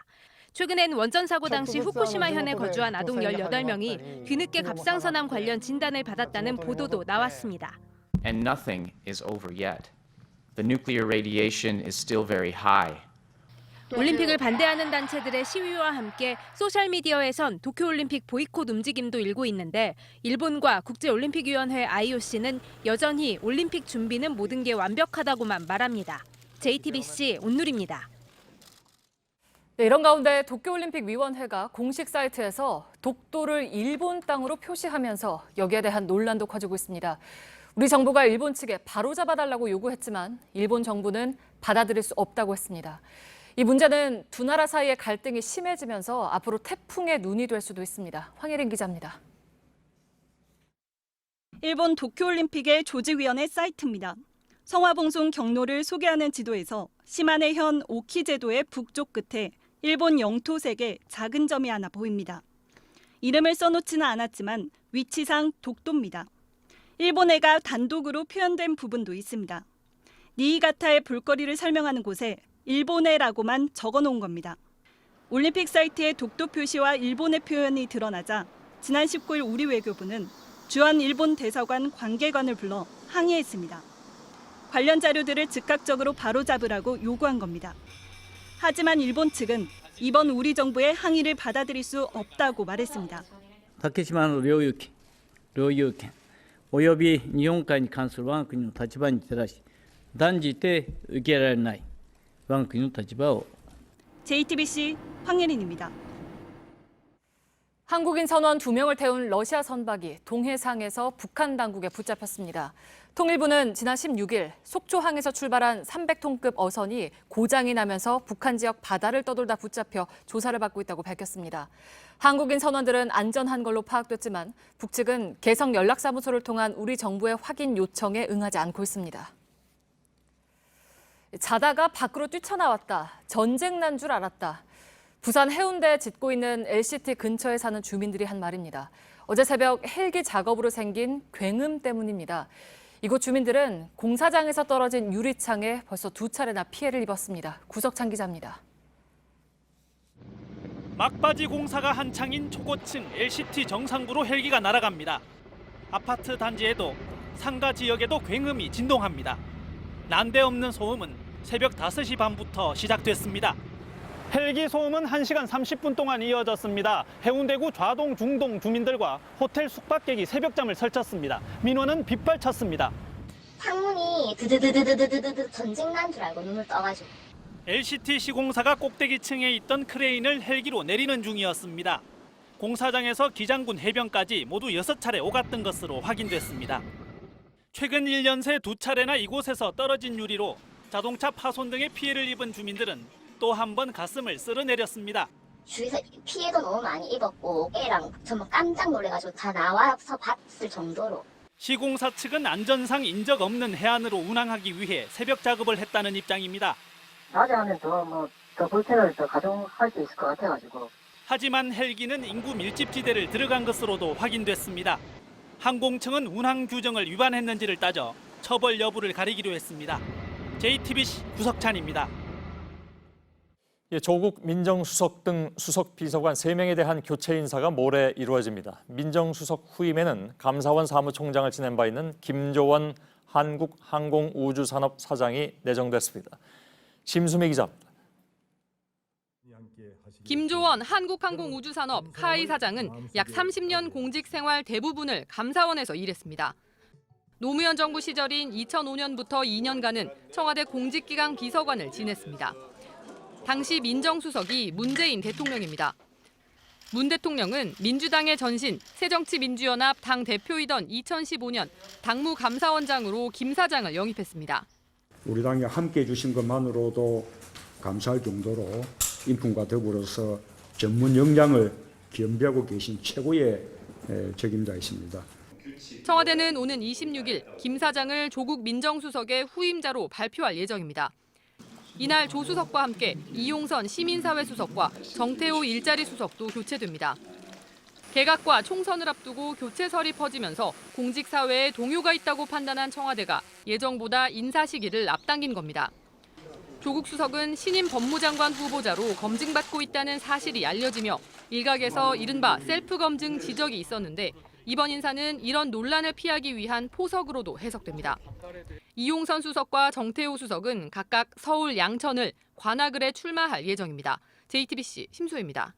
최근엔 원전 사고 당시 후쿠시마현에 거주한 아동 18명이 뒤늦게 갑상선암 관련 진단을 받았다는 보도도 나왔습니다. And nothing is over yet. The nuclear radiation is still very high. 올림픽을 반대하는 단체들의 시위와 함께 소셜미디어에선 도쿄올림픽 보이콧 움직임도 일고 있는데 일본과 국제올림픽위원회 IOC는 여전히 올림픽 준비는 모든 게 완벽하다고만 말합니다. JTBC 온누리입니다. 네, 이런 가운데 도쿄올림픽위원회가 공식 사이트에서 독도를 일본 땅으로 표시하면서 여기에 대한 논란도 커지고 있습니다. 우리 정부가 일본 측에 바로잡아달라고 요구했지만 일본 정부는 받아들일 수 없다고 했습니다. 이 문제는 두 나라 사이의 갈등이 심해지면서 앞으로 태풍의 눈이 될 수도 있습니다. 황혜린 기자입니다. 일본 도쿄올림픽의 조직위원회 사이트입니다. 성화봉송 경로를 소개하는 지도에서 시마네현 오키제도의 북쪽 끝에 일본 영토색의 작은 점이 하나 보입니다. 이름을 써놓지는 않았지만 위치상 독도입니다. 일본해가 단독으로 표현된 부분도 있습니다. 니이가타의 볼거리를 설명하는 곳에 일본해라고만 적어놓은 겁니다. 올림픽 사이트에 독도 표시와 일본해 표현이 드러나자 지난 19일 우리 외교부는 주한 일본 대사관 관계관을 불러 항의했습니다. 관련 자료들을 즉각적으로 바로잡으라고 요구한 겁니다. 하지만 일본 측은 이번 우리 정부의 항의를 받아들일 수 없다고 말했습니다. 竹島の領有権および日本海に関する我が国の立場に照らし断じて受け入れられない我が国の立場を JTBC 황예린입니다. 한국인 선원 2명을 태운 러시아 선박이 동해상에서 북한 당국에 붙잡혔습니다. 통일부는 지난 16일 속초항에서 출발한 300톤급 어선이 고장이 나면서 북한 지역 바다를 떠돌다 붙잡혀 조사를 받고 있다고 밝혔습니다. 한국인 선원들은 안전한 걸로 파악됐지만 북측은 개성 연락사무소를 통한 우리 정부의 확인 요청에 응하지 않고 있습니다. 자다가 밖으로 뛰쳐나왔다. 전쟁 난 줄 알았다. 부산 해운대에 짓고 있는 LCT 근처에 사는 주민들이 한 말입니다. 어제 새벽 헬기 작업으로 생긴 굉음 때문입니다. 이곳 주민들은 공사장에서 떨어진 유리창에 벌써 2차례나 피해를 입었습니다. 구석찬 기자입니다. 막바지 공사가 한창인 초고층 LCT 정상부로 헬기가 날아갑니다. 아파트 단지에도 상가 지역에도 굉음이 진동합니다. 난데없는 소음은 새벽 5시 반부터 시작됐습니다. 헬기 소음은 1시간 30분 동안 이어졌습니다. 해운대구 좌동, 중동 주민들과 호텔 숙박객이 새벽잠을 설쳤습니다. 민원은 빗발쳤습니다. 창문이 드드드드드드드 전쟁 난 줄 알고 눈을 떠가지고. LCT 시공사가 꼭대기층에 있던 크레인을 헬기로 내리는 중이었습니다. 공사장에서 기장군 해변까지 모두 6차례 오갔던 것으로 확인됐습니다. 최근 1년 새 2차례나 이곳에서 떨어진 유리로 자동차 파손 등의 피해를 입은 주민들은 또 한 번 가슴을 쓸어내렸습니다. 주위에서 피해도 너무 많이 입었고 애랑 정말 깜짝 놀래가지고 다 나와서 봤을 정도로. 시공사 측은 안전상 인적 없는 해안으로 운항하기 위해 새벽 작업을 했다는 입장입니다. 낮에 하면 더 불편을 더 가중할 수 있을 것 같아가지고. 하지만 헬기는 인구 밀집지대를 들어간 것으로도 확인됐습니다. 항공청은 운항 규정을 위반했는지를 따져 처벌 여부를 가리기로 했습니다. JTBC 구석찬입니다. 조국 민정수석 등 수석 비서관 3명에 대한 교체 인사가 모레 이루어집니다. 민정수석 후임에는 감사원 사무총장을 지낸 바 있는 김조원 한국항공우주산업 사장이 내정됐습니다. 심수미 기자입니다. 김조원 한국항공우주산업 카이 사장은 약 30년 공직 생활 대부분을 감사원에서 일했습니다. 노무현 정부 시절인 2005년부터 2년간은 청와대 공직기강 비서관을 지냈습니다. 당시 민정수석이 문재인 대통령입니다. 문 대통령은 민주당의 전신 새정치민주연합 당대표이던 2015년 당무감사원장으로 김 사장을 영입했습니다. 우리 당에 함께해 주신 것만으로도 감사할 정도로 인품과 더불어서 전문 역량을 겸비하고 계신 최고의 책임자이십니다. 청와대는 오는 26일 김 사장을 조국 민정수석의 후임자로 발표할 예정입니다. 이날 조 수석과 함께 이용선 시민사회 수석과 정태호 일자리 수석도 교체됩니다. 개각과 총선을 앞두고 교체설이 퍼지면서 공직사회에 동요가 있다고 판단한 청와대가 예정보다 인사 시기를 앞당긴 겁니다. 조국 수석은 신임 법무장관 후보자로 검증받고 있다는 사실이 알려지며 일각에서 이른바 셀프 검증 지적이 있었는데 이번 인사는 이런 논란을 피하기 위한 포석으로도 해석됩니다. 이용선 수석과 정태호 수석은 각각 서울 양천을 관악을에 출마할 예정입니다. JTBC 심소희입니다.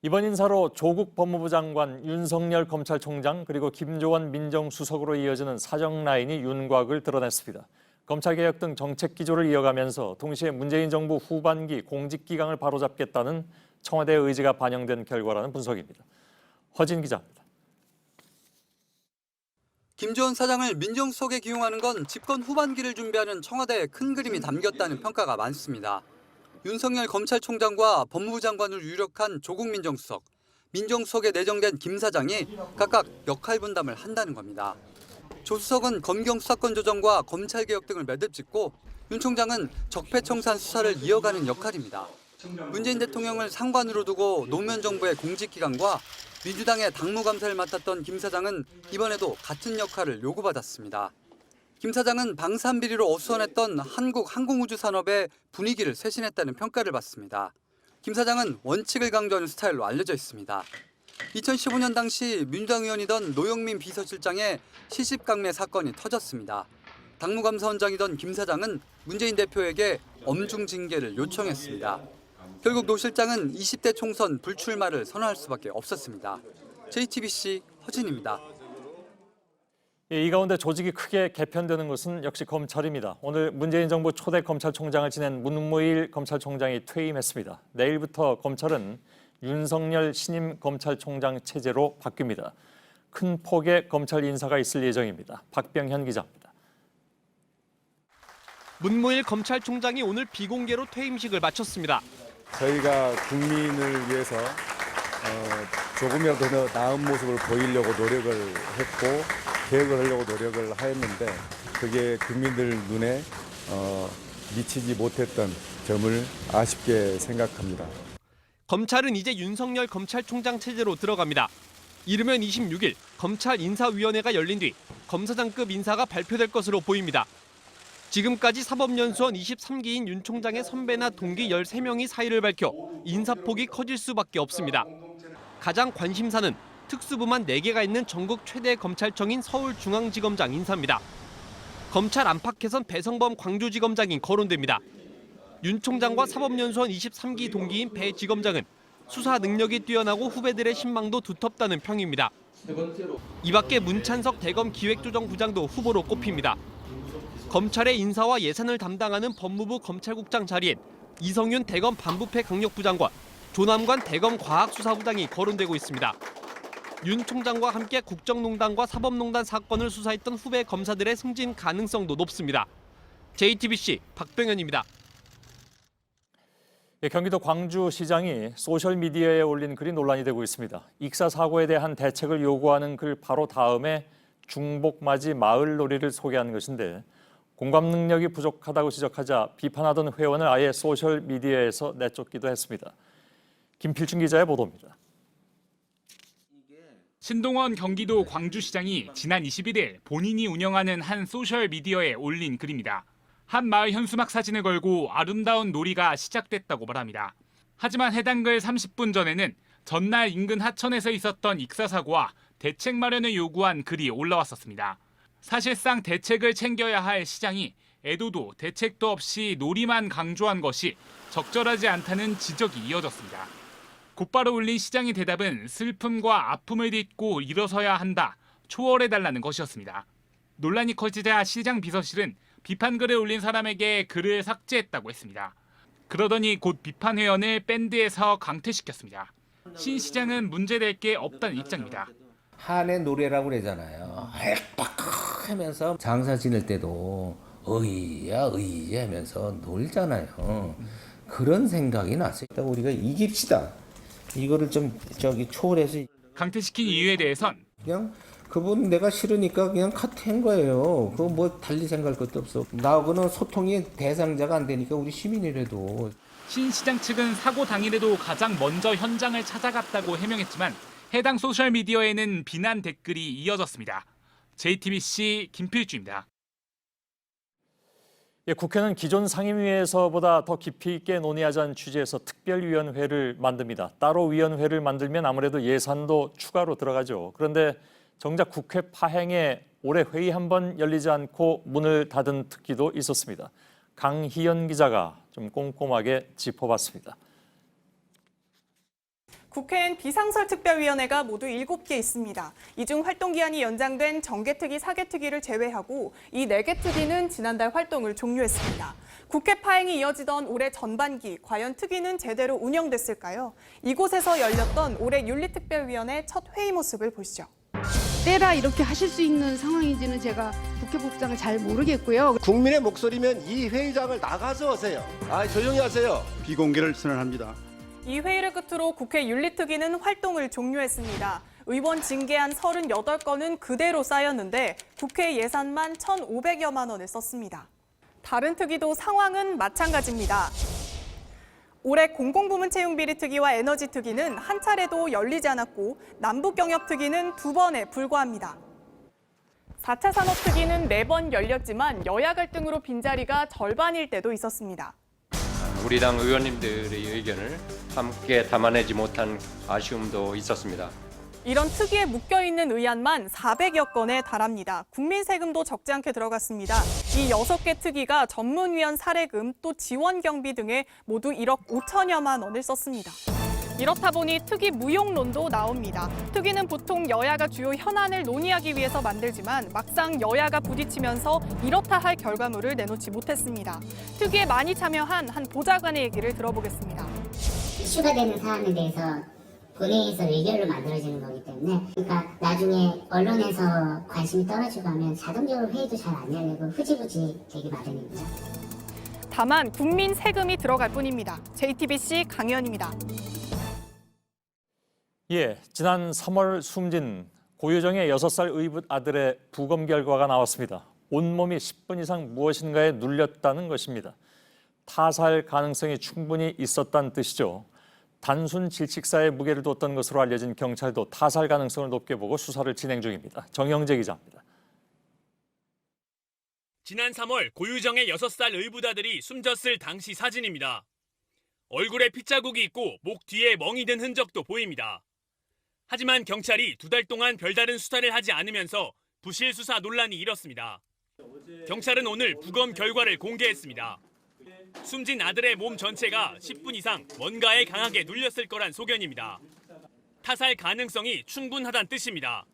이번 인사로 조국 법무부 장관, 윤석열 검찰총장 그리고 김조원 민정수석으로 이어지는 사정 라인이 윤곽을 드러냈습니다. 검찰개혁 등 정책 기조를 이어가면서 동시에 문재인 정부 후반기 공직기강을 바로잡겠다는 청와대의 의지가 반영된 결과라는 분석입니다. 허진 기자입니다. 김조원 사장을 민정수석에 기용하는 건 집권 후반기를 준비하는 청와대의 큰 그림이 담겼다는 평가가 많습니다. 윤석열 검찰총장과 법무부 장관을 유력한 조국 민정수석, 민정수석에 내정된 김 사장이 각각 역할 분담을 한다는 겁니다. 조 수석은 검경 수사권 조정과 검찰개혁 등을 매듭 짓고 윤 총장은 적폐청산 수사를 이어가는 역할입니다. 문재인 대통령을 상관으로 두고 노무현 정부의 공직기강과 민주당의 당무감사를 맡았던 김 사장은 이번에도 같은 역할을 요구받았습니다. 김 사장은 방산비리로 어수선했던 한국 항공우주 산업의 분위기를 쇄신했다는 평가를 받습니다. 김 사장은 원칙을 강조하는 스타일로 알려져 있습니다. 2015년 당시 민주당 의원이던 노영민 비서실장의 시집강매 사건이 터졌습니다. 당무감사원장이던 김 사장은 문재인 대표에게 엄중 징계를 요청했습니다. 결국 노 실장은 20대 총선 불출마를 선언할 수밖에 없었습니다. JTBC 허진입니다. 이 가운데 조직이 크게 개편되는 것은 역시 검찰입니다. 오늘 문재인 정부 초대 검찰총장을 지낸 문무일 검찰총장이 퇴임했습니다. 내일부터 검찰은 윤석열 신임 검찰총장 체제로 바뀝니다. 큰 폭의 검찰 인사가 있을 예정입니다. 박병현 기자입니다. 문무일 검찰총장이 오늘 비공개로 퇴임식을 마쳤습니다. 저희가 국민을 위해서 조금이라도 더 나은 모습을 보이려고 노력을 했고 개혁을 하려고 노력을 하였는데 그게 국민들 눈에 미치지 못했던 점을 아쉽게 생각합니다. 검찰은 이제 윤석열 검찰총장 체제로 들어갑니다. 이르면 26일 검찰 인사위원회가 열린 뒤 검사장급 인사가 발표될 것으로 보입니다. 지금까지 사법연수원 23기인 윤 총장의 선배나 동기 13명이 사의를 밝혀 인사폭이 커질 수밖에 없습니다. 가장 관심사는 특수부만 4개가 있는 전국 최대 검찰청인 서울중앙지검장 인사입니다. 검찰 안팎에선 배성범 광주지검장이 거론됩니다. 윤 총장과 사법연수원 23기 동기인 배 지검장은 수사 능력이 뛰어나고 후배들의 신망도 두텁다는 평입니다. 이 밖에 문찬석 대검 기획조정부장도 후보로 꼽힙니다. 검찰의 인사와 예산을 담당하는 법무부 검찰국장 자리엔 이성윤 대검 반부패 강력부장과 조남관 대검 과학수사부장이 거론되고 있습니다. 윤 총장과 함께 국정농단과 사법농단 사건을 수사했던 후배 검사들의 승진 가능성도 높습니다. JTBC 박병현입니다. 경기도 광주시장이 소셜미디어에 올린 글이 논란이 되고 있습니다. 익사 사고에 대한 대책을 요구하는 글 바로 다음에 중복맞이 마을놀이를 소개하는 것인데 공감 능력이 부족하다고 지적하자 비판하던 회원을 아예 소셜미디어에서 내쫓기도 했습니다. 김필중 기자의 보도입니다. 신동원 경기도 광주시장이 지난 21일 본인이 운영하는 한 소셜미디어에 올린 글입니다. 한 마을 현수막 사진을 걸고 아름다운 놀이가 시작됐다고 말합니다. 하지만 해당 글 30분 전에는 전날 인근 하천에서 있었던 익사 사고와 대책 마련을 요구한 글이 올라왔었습니다. 사실상 대책을 챙겨야 할 시장이 애도도 대책도 없이 놀이만 강조한 것이 적절하지 않다는 지적이 이어졌습니다. 곧바로 올린 시장의 대답은 슬픔과 아픔을 딛고 일어서야 한다, 초월해달라는 것이었습니다. 논란이 커지자 시장 비서실은 비판글을 올린 사람에게 글을 삭제했다고 했습니다. 그러더니 곧 비판 회원을 밴드에서 강퇴시켰습니다. 신 시장은 문제될 게 없다는 입장입니다. 한해 노래라고 그러잖아요. 빡 하면서 장사 지낼 때도 어이야 하면서 놀잖아요. 그런 생각이 났어요. 우리가 이깁시다. 이거를 좀 초월해서 강퇴시킨 이유에 대해선 그냥 그분 내가 싫으니까 그냥 카트한 거예요. 그거 뭐 달리 생각할 것도 없어. 나하고는 소통이 대상자가 안 되니까 우리 시민이라도. 신 시장 측은 사고 당일에도 가장 먼저 현장을 찾아갔다고 해명했지만 해당 소셜미디어에는 비난 댓글이 이어졌습니다. JTBC 김필주입니다. 예, 국회는 기존 상임위에서보다 더 깊이 있게 논의하자는 취지에서 특별위원회를 만듭니다. 따로 위원회를 만들면 아무래도 예산도 추가로 들어가죠. 그런데 정작 국회 파행에 올해 회의 한 번 열리지 않고 문을 닫은 특기도 있었습니다. 강희연 기자가 좀 꼼꼼하게 짚어봤습니다. 국회엔 비상설특별위원회가 모두 7개 있습니다. 이 중 활동기한이 연장된 정개특위, 사개특위를 제외하고 이 4개 특위는 지난달 활동을 종료했습니다. 국회 파행이 이어지던 올해 전반기, 과연 특위는 제대로 운영됐을까요? 이곳에서 열렸던 올해 윤리특별위원회 첫 회의 모습을 보시죠. 때라 이렇게 하실 수 있는 상황인지는 제가 국회법상을 잘 모르겠고요. 국민의 목소리면 이 회의장을 나가서 하세요. 조용히 하세요. 비공개를 선언합니다. 이 회의를 끝으로 국회 윤리특위는 활동을 종료했습니다. 의원 징계안 38건은 그대로 쌓였는데 국회 예산만 1,500여만 원을 썼습니다. 다른 특위도 상황은 마찬가지입니다. 올해 공공부문 채용비리특위와 에너지특위는 한 차례도 열리지 않았고 남북경협특위는 2번에 불과합니다. 4차 산업특위는 4번 열렸지만 여야 갈등으로 빈자리가 절반일 때도 있었습니다. 우리 당 의원님들의 의견을 함께 담아내지 못한 아쉬움도 있었습니다. 이런 특위에 묶여있는 의안만 400여 건에 달합니다. 국민 세금도 적지 않게 들어갔습니다. 이 6개 특위가 전문위원 사례금 또 지원 경비 등에 모두 1억 5천여만 원을 썼습니다. 이렇다 보니 특위 무용론도 나옵니다. 특위는 보통 여야가 주요 현안을 논의하기 위해서 만들지만 막상 여야가 부딪히면서 이렇다 할 결과물을 내놓지 못했습니다. 특위에 많이 참여한 한 보좌관의 얘기를 들어보겠습니다. 이슈가 되는 사안에 대해서 본회의에서 의결로 만들어지는 거기 때문에 그러니까 나중에 언론에서 관심이 떨어지고 하면 자동적으로 회의도 잘 안 열리고 흐지부지 되기 마련입니다. 다만 국민 세금이 들어갈 뿐입니다. JTBC 강희연입니다. 예, 지난 3월 숨진 고유정의 6살 의붓 아들의 부검 결과가 나왔습니다. 온몸이 10분 이상 무엇인가에 눌렸다는 것입니다. 타살 가능성이 충분히 있었다는 뜻이죠. 단순 질식사에 무게를 뒀던 것으로 알려진 경찰도 타살 가능성을 높게 보고 수사를 진행 중입니다. 정영재 기자입니다. 지난 3월 고유정의 6살 의붓 아들이 숨졌을 당시 사진입니다. 얼굴에 핏자국이 있고 목 뒤에 멍이 든 흔적도 보입니다. 하지만 경찰이 2달 동안 별다른 수사를 하지 않으면서 부실 수사 논란이 일었습니다. 경찰은 오늘 부검 결과를 공개했습니다. 숨진 아들의 몸 전체가 10분 이상 뭔가에 강하게 눌렸을 거란 소견입니다. 타살 가능성이 충분하다는 뜻입니다.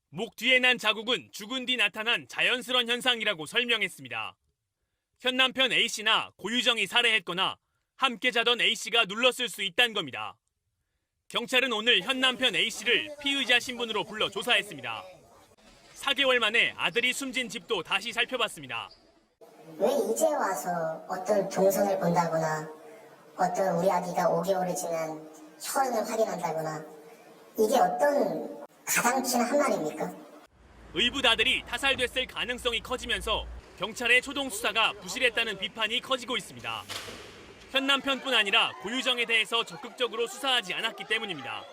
목 뒤에 난 자국은 죽은 뒤 나타난 자연스러운 현상이라고 설명했습니다. 현 남편 A씨나 고유정이 살해했거나 함께 자던 A씨가 눌렀을 수 있다는 겁니다. 경찰은 오늘 현 남편 A씨를 피의자 신분으로 불러 조사했습니다. 4개월 만에 아들이 숨진 집도 다시 살펴봤습니다. 왜 이제 와서 어떤 동선을 본다거나 어떤 우리 아기가 5개월을 지난 혈흔을 확인한다거나 이게 어떤 가당키나 한 말입니까? 의붓 아들이 타살됐을 가능성이 커지면서 경찰의 초동 수사가 부실했다는 비판이 커지고 있습니다. 현 남편뿐 아니라 고유정에 대해서 적극적으로 수사하지 않았기 때문입니다.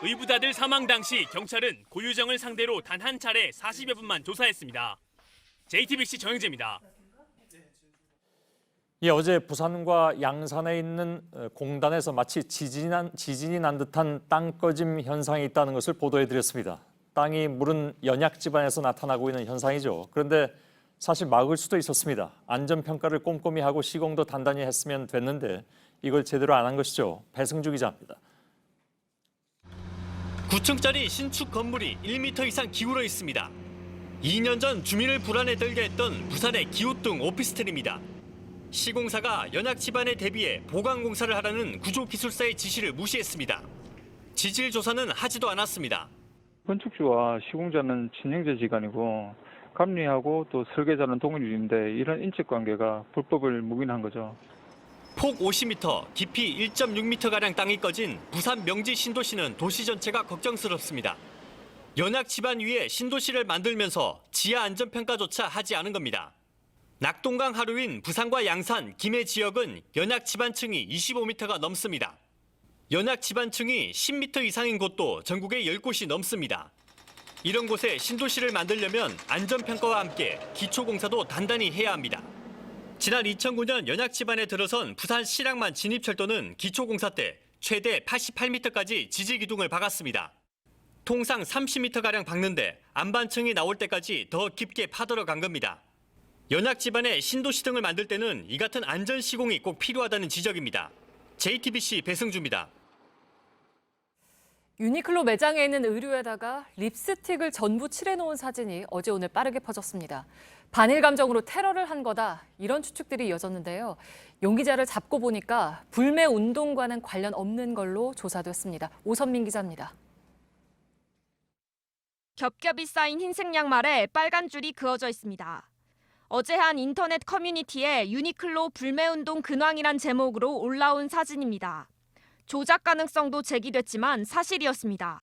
의붓 아들 사망 당시 경찰은 고유정을 상대로 단 한 차례 40여 분만 조사했습니다. JTBC 정영재입니다. 예, 어제 부산과 양산에 있는 공단에서 마치 지진이 난 듯한 땅꺼짐 현상이 있다는 것을 보도해드렸습니다. 땅이 무른 연약 지반에서 나타나고 있는 현상이죠. 그런데 사실 막을 수도 있었습니다. 안전평가를 꼼꼼히 하고 시공도 단단히 했으면 됐는데 이걸 제대로 안 한 것이죠. 배승주 기자입니다. 9층짜리 신축 건물이 1m 이상 기울어 있습니다. 2년 전 주민을 불안에 들게 했던 부산의 기우뚱 오피스텔입니다. 시공사가 연약 지반에 대비해 보강 공사를 하라는 구조기술사의 지시를 무시했습니다. 지질 조사는 하지도 않았습니다. 건축주와 시공자는 친형제 지간이고 감리하고 또 설계자는 동일인데 이런 인척관계가 불법을 묵인한 거죠. 폭 50m, 깊이 1.6m가량 땅이 꺼진 부산 명지 신도시는 도시 전체가 걱정스럽습니다. 연약 지반 위에 신도시를 만들면서 지하 안전평가조차 하지 않은 겁니다. 낙동강 하류인 부산과 양산, 김해 지역은 연약 지반층이 25m가 넘습니다. 연약 지반층이 10m 이상인 곳도 전국에 10곳이 넘습니다. 이런 곳에 신도시를 만들려면 안전평가와 함께 기초공사도 단단히 해야 합니다. 지난 2009년 연약 지반에 들어선 부산 실향만 진입철도는 기초공사 때 최대 88m까지 지지기둥을 박았습니다. 통상 30m가량 박는데 안반층이 나올 때까지 더 깊게 파들어간 겁니다. 연약 지반에 신도시 등을 만들 때는 이 같은 안전 시공이 꼭 필요하다는 지적입니다. JTBC 배승주입니다. 유니클로 매장에 있는 의류에다가 립스틱을 전부 칠해놓은 사진이 어제 오늘 빠르게 퍼졌습니다. 반일 감정으로 테러를 한 거다, 이런 추측들이 이어졌는데요. 용 기자를 잡고 보니까 불매 운동과는 관련 없는 걸로 조사됐습니다. 오선민 기자입니다. 겹겹이 쌓인 흰색 양말에 빨간 줄이 그어져 있습니다. 어제 한 인터넷 커뮤니티에 유니클로 불매운동 근황이란 제목으로 올라온 사진입니다. 조작 가능성도 제기됐지만 사실이었습니다.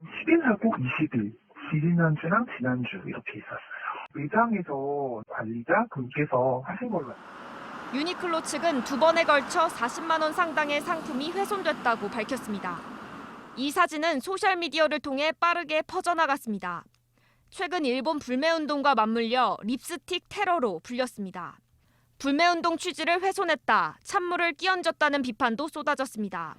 11하고 20일, 지지난주랑 지난주 이렇게 있었어요. 매장에서 관리자 분께서 하신 걸로. 유니클로 측은 2번에 걸쳐 40만 원 상당의 상품이 훼손됐다고 밝혔습니다. 이 사진은 소셜미디어를 통해 빠르게 퍼져나갔습니다. 최근 일본 불매운동과 맞물려 립스틱 테러로 불렸습니다. 불매운동 취지를 훼손했다, 찬물을 끼얹었다는 비판도 쏟아졌습니다.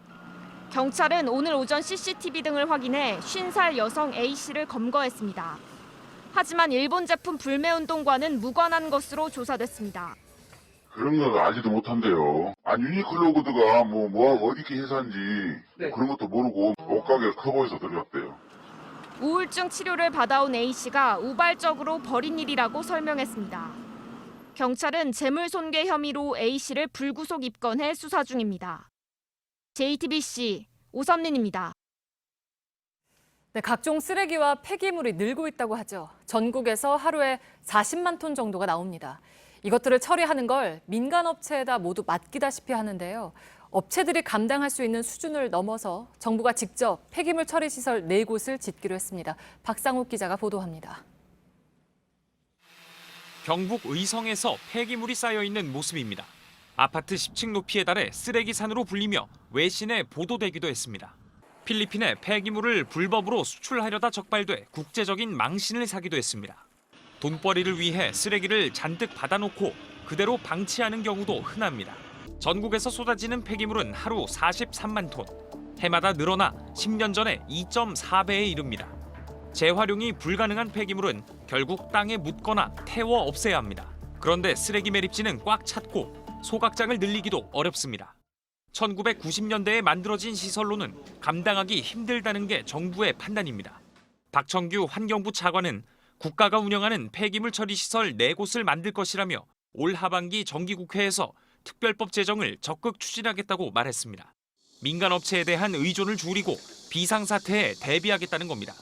경찰은 오늘 오전 CCTV 등을 확인해 50살 여성 A씨를 검거했습니다. 하지만 일본 제품 불매운동과는 무관한 것으로 조사됐습니다. 그런 거 알지도 못한대요. 아니 유니클로그드가 어디 회사인지 그런 것도 모르고 옷가게 커버해서 들어갔대요. 우울증 치료를 받아온 A씨가 우발적으로 벌인 일이라고 설명했습니다. 경찰은 재물손괴 혐의로 A씨를 불구속 입건해 수사 중입니다. JTBC 오선민입니다. 네, 각종 쓰레기와 폐기물이 늘고 있다고 하죠. 전국에서 하루에 40만 톤 정도가 나옵니다. 이것들을 처리하는 걸 민간 업체에다 모두 맡기다시피 하는데요. 업체들이 감당할 수 있는 수준을 넘어서 정부가 직접 폐기물 처리 시설 4곳을 짓기로 했습니다. 박상욱 기자가 보도합니다. 경북 의성에서 폐기물이 쌓여 있는 모습입니다. 아파트 10층 높이에 달해 쓰레기산으로 불리며 외신에 보도되기도 했습니다. 필리핀에 폐기물을 불법으로 수출하려다 적발돼 국제적인 망신을 사기도 했습니다. 돈벌이를 위해 쓰레기를 잔뜩 받아놓고 그대로 방치하는 경우도 흔합니다. 전국에서 쏟아지는 폐기물은 하루 43만 톤, 해마다 늘어나 10년 전에 2.4배에 이릅니다. 재활용이 불가능한 폐기물은 결국 땅에 묻거나 태워 없애야 합니다. 그런데 쓰레기 매립지는 꽉 찼고 소각장을 늘리기도 어렵습니다. 1990년대에 만들어진 시설로는 감당하기 힘들다는 게 정부의 판단입니다. 박청규 환경부 차관은 국가가 운영하는 폐기물 처리 시설 4곳을 만들 것이라며 올 하반기 정기국회에서 특별법 제정을 적극 추진하겠다고 말했습니다. 민간 업체에 대한 의존을 줄이고 비상사태에 대비하겠다는 겁니다.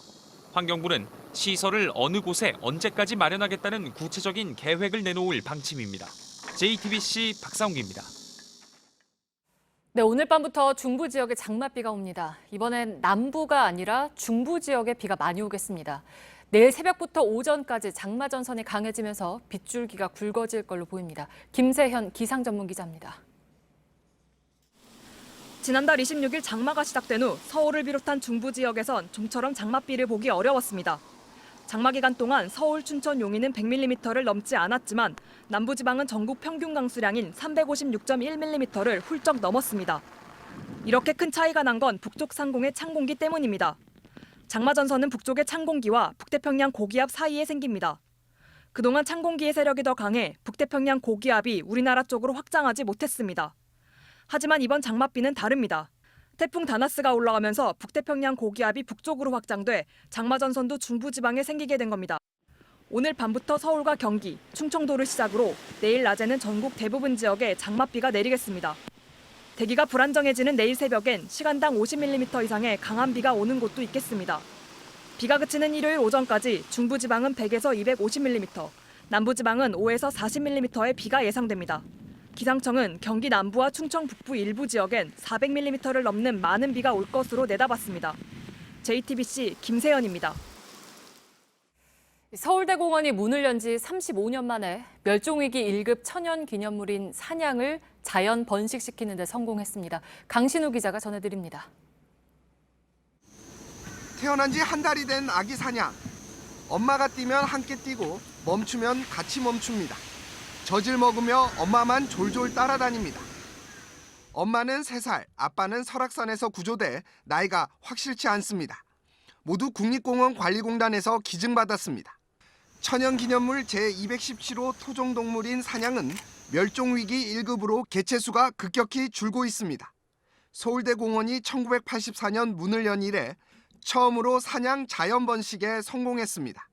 환경부는 시설을 어느 곳에 언제까지 마련하겠다는 구체적인 계획을 내놓을 방침입니다. JTBC 박상욱입니다. 네, 오늘 밤부터 중부 지역에 장맛비가 옵니다. 이번엔 남부가 아니라 중부 지역에 비가 많이 오겠습니다. 내일 새벽부터 오전까지 장마 전선이 강해지면서 빗줄기가 굵어질 걸로 보입니다. 김세현 기상 전문 기자입니다. 지난달 26일 장마가 시작된 후 서울을 비롯한 중부 지역에선 좀처럼 장맛비를 보기 어려웠습니다. 장마 기간 동안 서울, 춘천, 용인은 100mm를 넘지 않았지만 남부지방은 전국 평균 강수량인 356.1mm를 훌쩍 넘었습니다. 이렇게 큰 차이가 난 건 북쪽 상공의 찬 공기 때문입니다. 장마 전선은 북쪽의 찬 공기와 북태평양 고기압 사이에 생깁니다. 그동안 찬 공기의 세력이 더 강해 북태평양 고기압이 우리나라 쪽으로 확장하지 못했습니다. 하지만 이번 장맛비는 다릅니다. 태풍 다나스가 올라가면서 북태평양 고기압이 북쪽으로 확장돼 장마 전선도 중부지방에 생기게 된 겁니다. 오늘 밤부터 서울과 경기, 충청도를 시작으로 내일 낮에는 전국 대부분 지역에 장맛비가 내리겠습니다. 대기가 불안정해지는 내일 새벽엔 시간당 50mm 이상의 강한 비가 오는 곳도 있겠습니다. 비가 그치는 일요일 오전까지 중부지방은 100에서 250mm, 남부지방은 5에서 40mm의 비가 예상됩니다. 기상청은 경기 남부와 충청 북부 일부 지역엔 400mm를 넘는 많은 비가 올 것으로 내다봤습니다. JTBC 김세연입니다. 서울대공원이 문을 연 지 35년 만에 멸종위기 1급 천연기념물인 사냥을 자연 번식시키는 데 성공했습니다. 강신우 기자가 전해드립니다. 태어난 지 한 달이 된 아기 사냥. 엄마가 뛰면 함께 뛰고 멈추면 같이 멈춥니다. 젖을 먹으며 엄마만 졸졸 따라다닙니다. 엄마는 3살, 아빠는 설악산에서 구조돼 나이가 확실치 않습니다. 모두 국립공원 관리공단에서 기증받았습니다. 천연기념물 제217호 토종동물인 사냥은 멸종위기 1급으로 개체수가 급격히 줄고 있습니다. 서울대공원이 1984년 문을 연 이래 처음으로 사냥 자연번식에 성공했습니다.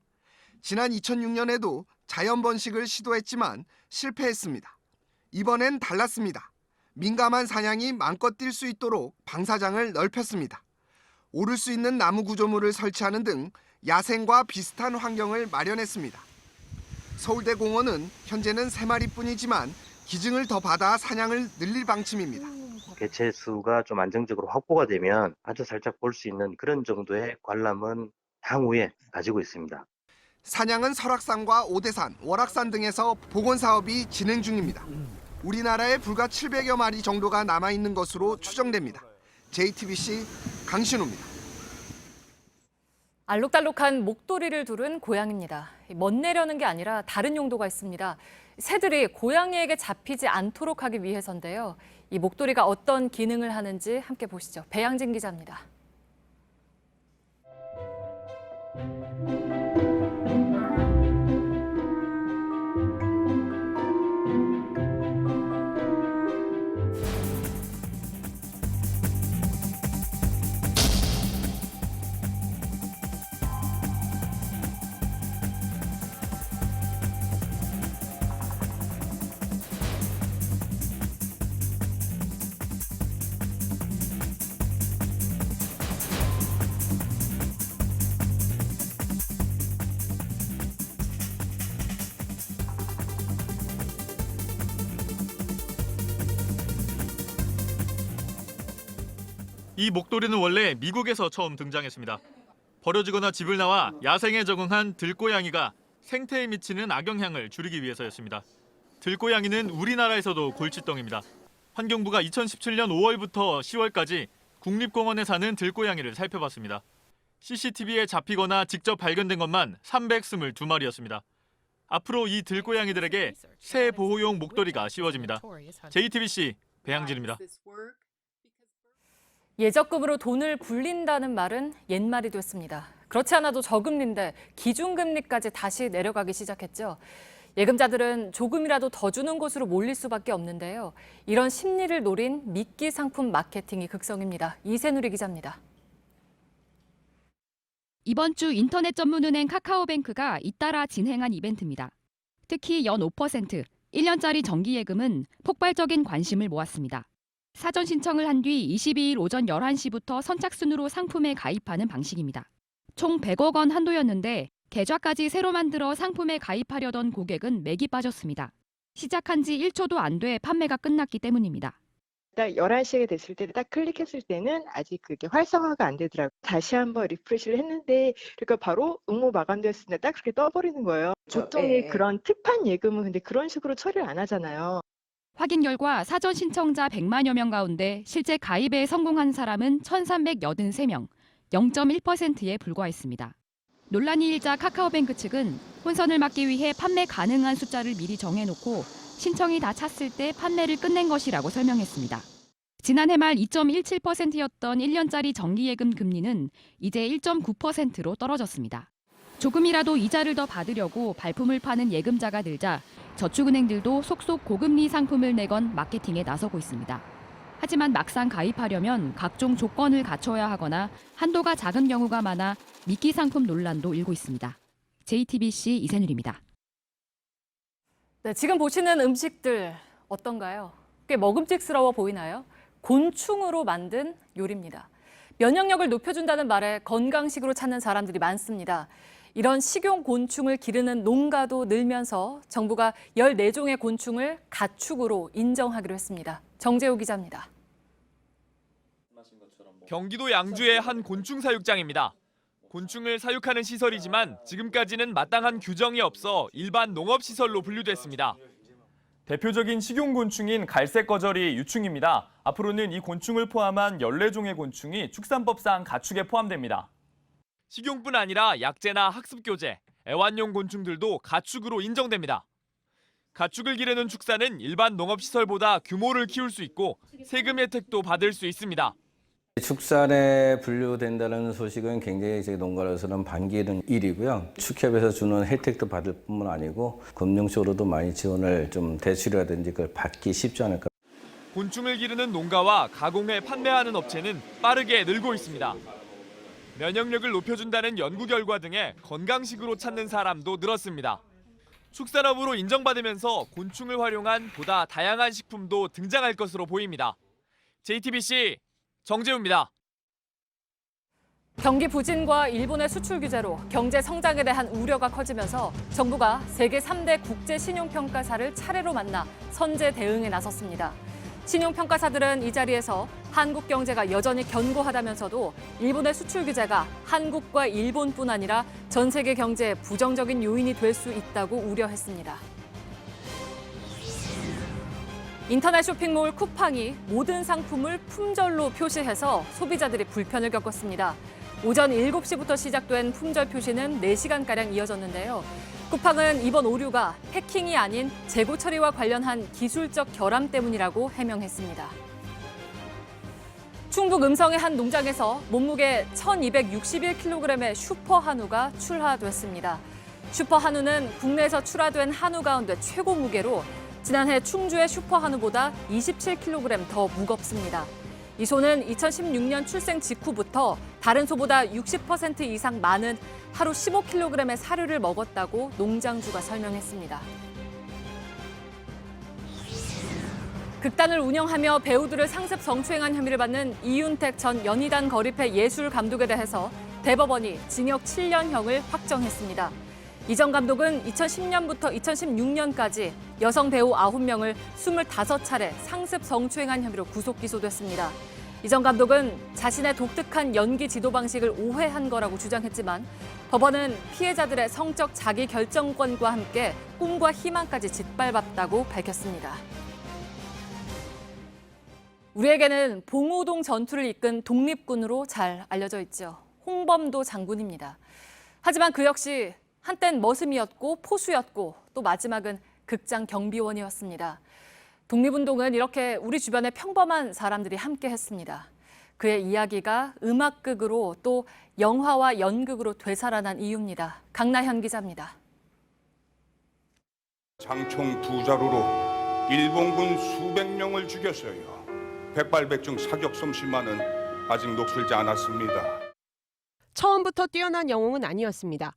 지난 2006년에도 자연번식을 시도했지만 실패했습니다. 이번엔 달랐습니다. 민감한 사냥이 마음껏 뛸 수 있도록 방사장을 넓혔습니다. 오를 수 있는 나무 구조물을 설치하는 등 야생과 비슷한 환경을 마련했습니다. 서울대공원은 현재는 3마리뿐이지만 기증을 더 받아 사냥을 늘릴 방침입니다. 개체 수가 좀 안정적으로 확보가 되면 아주 살짝 볼 수 있는 그런 정도의 관람은 향후에 가지고 있습니다. 사냥은 설악산과 오대산, 월악산 등에서 복원 사업이 진행 중입니다. 우리나라에 불과 700여 마리 정도가 남아있는 것으로 추정됩니다. JTBC 강신우입니다. 알록달록한 목도리를 두른 고양이입니다. 멋내려는 게 아니라 다른 용도가 있습니다. 새들이 고양이에게 잡히지 않도록 하기 위해서인데요. 이 목도리가 어떤 기능을 하는지 함께 보시죠. 배양진 기자입니다. 이 목도리는 원래 미국에서 처음 등장했습니다. 버려지거나 집을 나와 야생에 적응한 들고양이가 생태에 미치는 악영향을 줄이기 위해서였습니다. 들고양이는 우리나라에서도 골칫덩입니다. 환경부가 2017년 5월부터 10월까지 국립공원에 사는 들고양이를 살펴봤습니다. CCTV에 잡히거나 직접 발견된 것만 322마리였습니다. 앞으로 이 들고양이들에게 새 보호용 목도리가 씌워집니다. JTBC 배양진입니다. 예적금으로 돈을 굴린다는 말은 옛말이 됐습니다. 그렇지 않아도 저금리인데 기준금리까지 다시 내려가기 시작했죠. 예금자들은 조금이라도 더 주는 곳으로 몰릴 수밖에 없는데요. 이런 심리를 노린 미끼 상품 마케팅이 극성입니다. 이세누리 기자입니다. 이번 주 인터넷 전문은행 카카오뱅크가 잇따라 진행한 이벤트입니다. 특히 연 5%, 1년짜리 정기예금은 폭발적인 관심을 모았습니다. 사전 신청을 한 뒤 22일 오전 11시부터 선착순으로 상품에 가입하는 방식입니다. 총 100억 원 한도였는데 계좌까지 새로 만들어 상품에 가입하려던 고객은 맥이 빠졌습니다. 시작한 지 1초도 안 돼 판매가 끝났기 때문입니다. 딱 11시가 됐을 때 딱 클릭했을 때는 아직 그게 활성화가 안 되더라고요. 다시 한번 리프레시를 했는데 그러니까 바로 응모 마감되었을 때 딱 그렇게 떠버리는 거예요. 보통의 그런 특판 예금은 근데 그런 식으로 처리를 안 하잖아요. 확인 결과 사전 신청자 100만여 명 가운데 실제 가입에 성공한 사람은 1,383명, 0.1%에 불과했습니다. 논란이 일자 카카오뱅크 측은 혼선을 막기 위해 판매 가능한 숫자를 미리 정해놓고 신청이 다 찼을 때 판매를 끝낸 것이라고 설명했습니다. 지난해 말 2.17%였던 1년짜리 정기예금 금리는 이제 1.9%로 떨어졌습니다. 조금이라도 이자를 더 받으려고 발품을 파는 예금자가 늘자 저축은행들도 속속 고금리 상품을 내건 마케팅에 나서고 있습니다. 하지만 막상 가입하려면 각종 조건을 갖춰야 하거나 한도가 작은 경우가 많아 미끼 상품 논란도 일고 있습니다. JTBC 이세누리입니다. 네, 지금 보시는 음식들 어떤가요? 꽤 먹음직스러워 보이나요? 곤충으로 만든 요리입니다. 면역력을 높여준다는 말에 건강식으로 찾는 사람들이 많습니다. 이런 식용 곤충을 기르는 농가도 늘면서 정부가 14종의 곤충을 가축으로 인정하기로 했습니다. 정재호 기자입니다. 경기도 양주의 한 곤충 사육장입니다. 곤충을 사육하는 시설이지만 지금까지는 마땅한 규정이 없어 일반 농업시설로 분류됐습니다. 대표적인 식용곤충인 갈색거절이 유충입니다. 앞으로는 이 곤충을 포함한 14종의 곤충이 축산법상 가축에 포함됩니다. 식용뿐 아니라 약재나 학습교재, 애완용 곤충들도 가축으로 인정됩니다. 가축을 기르는 축사는 일반 농업시설보다 규모를 키울 수 있고 세금 혜택도 받을 수 있습니다. 축산에 분류된다는 소식은 굉장히 저희 농가로서는 반기는 일이고요. 축협에서 주는 혜택도 받을 뿐만 아니고 금융적으로도 많이 지원을 좀 대출이라든지 그걸 받기 쉽지 않을까. 곤충을 기르는 농가와 가공해 판매하는 업체는 빠르게 늘고 있습니다. 면역력을 높여준다는 연구 결과 등에 건강식으로 찾는 사람도 늘었습니다. 축산업으로 인정받으면서 곤충을 활용한 보다 다양한 식품도 등장할 것으로 보입니다. JTBC 정재우입니다. 경기 부진과 일본의 수출 규제로 경제 성장에 대한 우려가 커지면서 정부가 세계 3대 국제 신용평가사를 차례로 만나 선제 대응에 나섰습니다. 신용평가사들은 이 자리에서 한국 경제가 여전히 견고하다면서도 일본의 수출 규제가 한국과 일본뿐 아니라 전 세계 경제에 부정적인 요인이 될 수 있다고 우려했습니다. 인터넷 쇼핑몰 쿠팡이 모든 상품을 품절로 표시해서 소비자들이 불편을 겪었습니다. 오전 7시부터 시작된 품절 표시는 4시간가량 이어졌는데요. 쿠팡은 이번 오류가 해킹이 아닌 재고 처리와 관련한 기술적 결함 때문이라고 해명했습니다. 충북 음성의 한 농장에서 몸무게 1,261kg의 슈퍼 한우가 출하됐습니다. 슈퍼 한우는 국내에서 출하된 한우 가운데 최고 무게로 지난해 충주의 슈퍼 한우보다 27kg 더 무겁습니다. 이 소는 2016년 출생 직후부터 다른 소보다 60% 이상 많은 하루 15kg의 사료를 먹었다고 농장주가 설명했습니다. 극단을 운영하며 배우들을 상습 성추행한 혐의를 받는 이윤택 전 연희단 거리패 예술 감독에 대해서 대법원이 징역 7년형을 확정했습니다. 이 전 감독은 2010년부터 2016년까지 여성 배우 9명을 25차례 상습 성추행한 혐의로 구속 기소됐습니다. 이 전 감독은 자신의 독특한 연기 지도 방식을 오해한 거라고 주장했지만 법원은 피해자들의 성적 자기 결정권과 함께 꿈과 희망까지 짓밟았다고 밝혔습니다. 우리에게는 봉오동 전투를 이끈 독립군으로 잘 알려져 있죠. 홍범도 장군입니다. 하지만 그 역시 한땐 머슴이었고 포수였고 또 마지막은 극장 경비원이었습니다. 독립운동은 이렇게 우리 주변의 평범한 사람들이 함께 했습니다. 그의 이야기가 음악극으로 또 영화와 연극으로 되살아난 이유입니다. 강나현 기자입니다. 장총 2자루로 일본군 수백 명을 죽였어요. 백발백중 사격 솜씨만은 아직 녹슬지 않았습니다. 처음부터 뛰어난 영웅은 아니었습니다.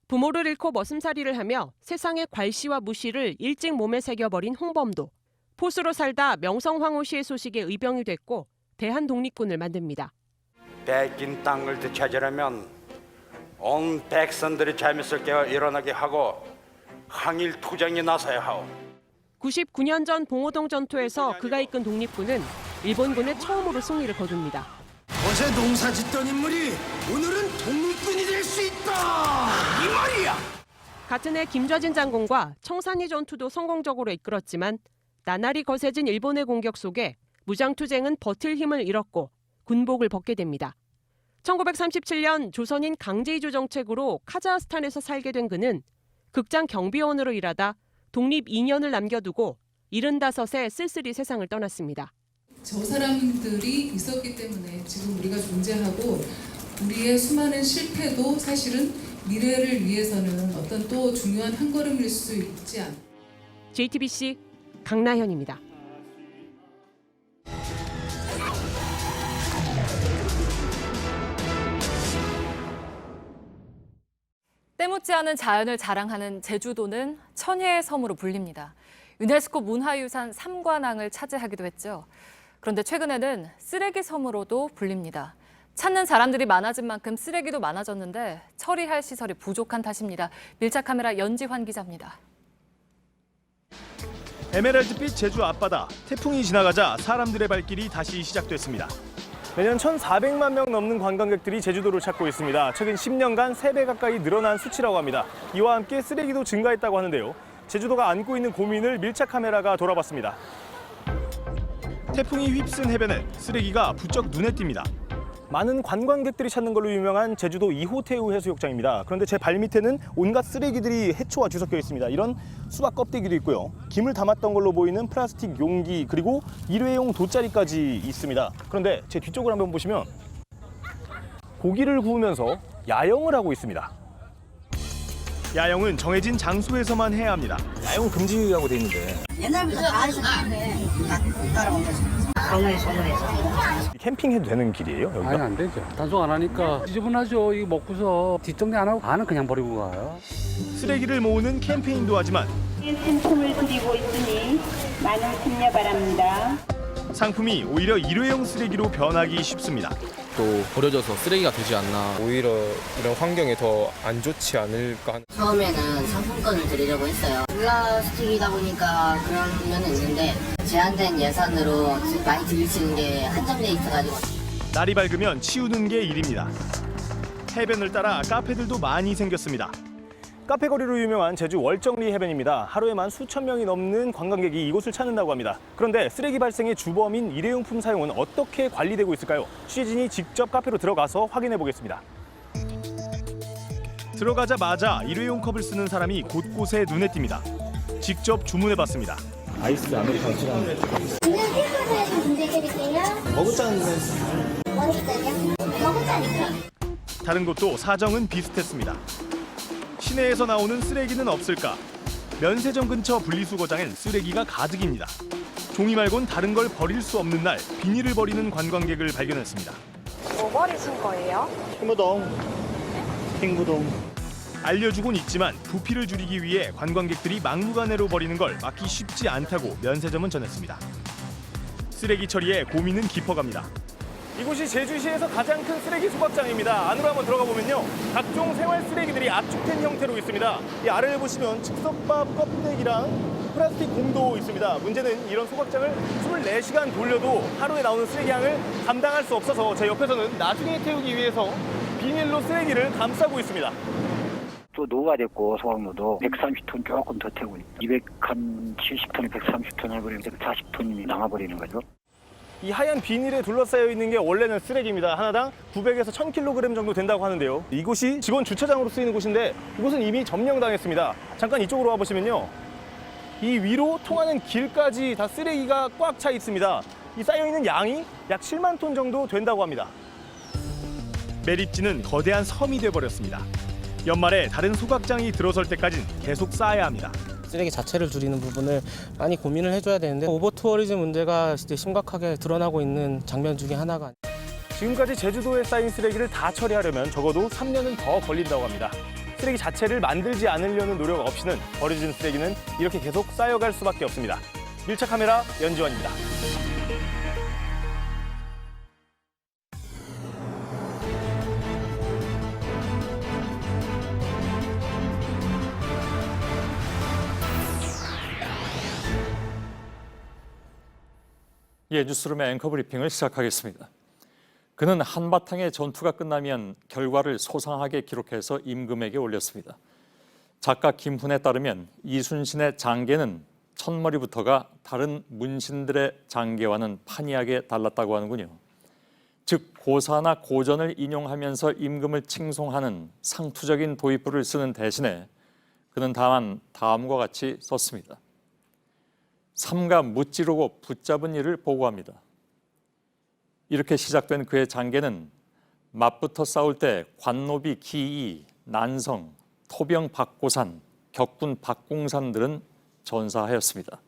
부모를 잃고 머슴살이를 하며 세상의 괄시와 무시를 일찍 몸에 새겨버린 홍범도. 포수로 살다 명성황후시의 소식에 의병이 됐고 대한독립군을 만듭니다. 뺏긴 땅을 되찾으려면 온 백성들이 재밌을 게 일어나게 하고 항일 투쟁에 나서야 하오. 99년 전 봉오동 전투에서 그가 이끈 독립군은 일본군의 처음으로 승리를 거둡니다. 어제 농사 짓던 인물이 오늘은 독립군이 될 수 있다! 이 말이야! 같은 해 김좌진 장군과 청산리 전투도 성공적으로 이끌었지만 나날이 거세진 일본의 공격 속에 무장투쟁은 버틸 힘을 잃었고 군복을 벗게 됩니다. 1937년 조선인 강제이주 정책으로 카자흐스탄에서 살게 된 그는 극장 경비원으로 일하다 독립 2년을 남겨두고 75세 쓸쓸히 세상을 떠났습니다. 저 사람들이 있었기 때문에 지금 우리가 존재하고 우리의 수많은 실패도 사실은 미래를 위해서는 어떤 또 중요한 한 걸음일 수 있지 않. JTBC 강나현입니다. 때묻지 않은 자연을 자랑하는 제주도는 천혜의 섬으로 불립니다. 유네스코 문화유산 3관왕을 차지하기도 했죠. 그런데 최근에는 쓰레기 섬으로도 불립니다. 찾는 사람들이 많아진 만큼 쓰레기도 많아졌는데 처리할 시설이 부족한 탓입니다. 밀착 카메라 연지환 기자입니다. 에메랄드빛 제주 앞바다, 태풍이 지나가자 사람들의 발길이 다시 시작됐습니다. 매년 1,400만 명 넘는 관광객들이 제주도를 찾고 있습니다. 최근 10년간 3배 가까이 늘어난 수치라고 합니다. 이와 함께 쓰레기도 증가했다고 하는데요. 제주도가 안고 있는 고민을 밀착 카메라가 돌아봤습니다. 태풍이 휩쓴 해변엔 쓰레기가 부쩍 눈에 띕니다. 많은 관광객들이 찾는 걸로 유명한 제주도 2호 태우 해수욕장입니다. 그런데 제 발밑에는 온갖 쓰레기들이 해초와 뒤섞여 있습니다. 이런 수박 껍데기도 있고요. 김을 담았던 걸로 보이는 플라스틱 용기, 그리고 일회용 돗자리까지 있습니다. 그런데 제 뒤쪽을 한번 보시면 고기를 구우면서 야영을 하고 있습니다. 야영은 정해진 장소에서만 해야 합니다. 야영 금지라고 돼 있는데 옛날부터 다 하셨는데 따라온 거죠. 서울에서. 캠핑해도 되는 길이에요, 여기가? 아니, 안 되죠. 단속 안 하니까 지저분하죠. 이거 먹고서 뒷정리 안 하고 안은 그냥 버리고 가요. 쓰레기를 모으는 캠페인도 하지만 상품을 드리고 있으니 많은 참여 바랍니다. 상품이 오히려 일회용 쓰레기로 변하기 쉽습니다. 또 버려져서 쓰레기가 되지 않나. 오히려 이런 환경에 더 안 좋지 않을까. 처음에는 상품권을 드리려고 했어요. 플라스틱이다 보니까 그런 면은 있는데 제한된 예산으로 많이 드릴 수 있는 게 한정돼 있어가지고. 날이 밝으면 치우는 게 일입니다. 해변을 따라 카페들도 많이 생겼습니다. 카페 거리로 유명한 제주 월정리 해변입니다. 하루에만 수천 명이 넘는 관광객이 이곳을 찾는다고 합니다. 그런데 쓰레기 발생의 주범인 일회용품 사용은 어떻게 관리되고 있을까요? 취재진이 직접 카페로 들어가서 확인해 보겠습니다. 들어가자마자 일회용 컵을 쓰는 사람이 곳곳에 눈에 띕니다. 직접 주문해 봤습니다. 아이스 아메리카노 싫어하는 핑크에서 문제드릴게요. 머그잔은 머그잔이요? 머그잔이요? 다른 곳도 사정은 비슷했습니다. 시내에서 나오는 쓰레기는 없을까? 면세점 근처 분리수거장엔 쓰레기가 가득입니다. 종이 말곤 다른 걸 버릴 수 없는 날, 비닐을 버리는 관광객을 발견했습니다. 뭐 버리신 거예요? 핑구동. 알려주곤 있지만 부피를 줄이기 위해 관광객들이 막무가내로 버리는 걸 막기 쉽지 않다고 면세점은 전했습니다. 쓰레기 처리에 고민은 깊어갑니다. 이곳이 제주시에서 가장 큰 쓰레기 소각장입니다. 안으로 한번 들어가 보면요, 각종 생활 쓰레기들이 압축된 형태로 있습니다. 이 아래를 보시면 즉석밥 껍데기랑 플라스틱 공도 있습니다. 문제는 이런 소각장을 24시간 돌려도 하루에 나오는 쓰레기 양을 감당할 수 없어서 제 옆에서는 나중에 태우기 위해서 비닐로 쓰레기를 감싸고 있습니다. 또 노후가 됐고 소각로도 130톤 조금 더 태우고 270톤에 130톤 해버리면 40톤이 남아버리는 거죠. 이 하얀 비닐에 둘러싸여 있는 게 원래는 쓰레기입니다. 하나당 900에서 1000kg 정도 된다고 하는데요. 이곳이 직원 주차장으로 쓰이는 곳인데 이곳은 이미 점령당했습니다. 잠깐 이쪽으로 와보시면요, 이 위로 통하는 길까지 다 쓰레기가 꽉 차 있습니다. 이 쌓여있는 양이 약 7만 톤 정도 된다고 합니다. 매립지는 거대한 섬이 돼버렸습니다. 연말에 다른 소각장이 들어설 때까지는 계속 쌓아야 합니다. 쓰레기 자체를 줄이는 부분을 많이 고민을 해줘야 되는데 오버 투어리즘 문제가 이제 심각하게 드러나고 있는 장면 중에 하나가. 지금까지 제주도에 쌓인 쓰레기를 다 처리하려면 적어도 3년은 더 걸린다고 합니다. 쓰레기 자체를 만들지 않으려는 노력 없이는 버려진 쓰레기는 이렇게 계속 쌓여갈 수밖에 없습니다. 밀착 카메라 연지원입니다. 예, 뉴스룸의 앵커 브리핑을 시작하겠습니다. 그는 한바탕의 전투가 끝나면 결과를 소상하게 기록해서 임금에게 올렸습니다. 작가 김훈에 따르면 이순신의 장계는 첫머리부터가 다른 문신들의 장계와는 판이하게 달랐다고 하는군요. 즉 고사나 고전을 인용하면서 임금을 칭송하는 상투적인 도입부를 쓰는 대신에 그는 다만 다음과 같이 썼습니다. 삼가 무찌르고 붙잡은 일을 보고합니다. 이렇게 시작된 그의 장계는 맞붙어 싸울 때 관노비 기이, 난성, 토병 박고산, 격군 박공산들은 전사하였습니다.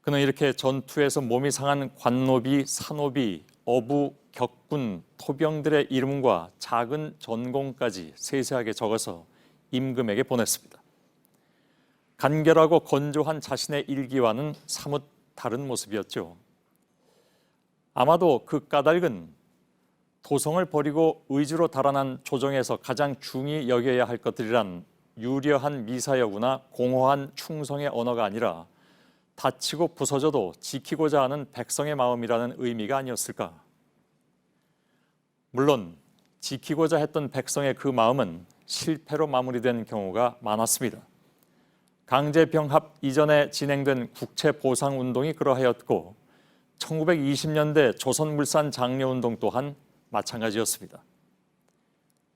그는 이렇게 전투에서 몸이 상한 관노비, 산노비, 어부, 격군, 토병들의 이름과 작은 전공까지 세세하게 적어서 임금에게 보냈습니다. 간결하고 건조한 자신의 일기와는 사뭇 다른 모습이었죠. 아마도 그 까닭은 도성을 버리고 의지로 달아난 조정에서 가장 중히 여겨야 할 것들이란 유려한 미사여구나 공허한 충성의 언어가 아니라 다치고 부서져도 지키고자 하는 백성의 마음이라는 의미가 아니었을까. 물론 지키고자 했던 백성의 그 마음은 실패로 마무리된 경우가 많았습니다. 강제병합 이전에 진행된 국채보상운동이 그러하였고 1920년대 조선물산 장려운동 또한 마찬가지였습니다.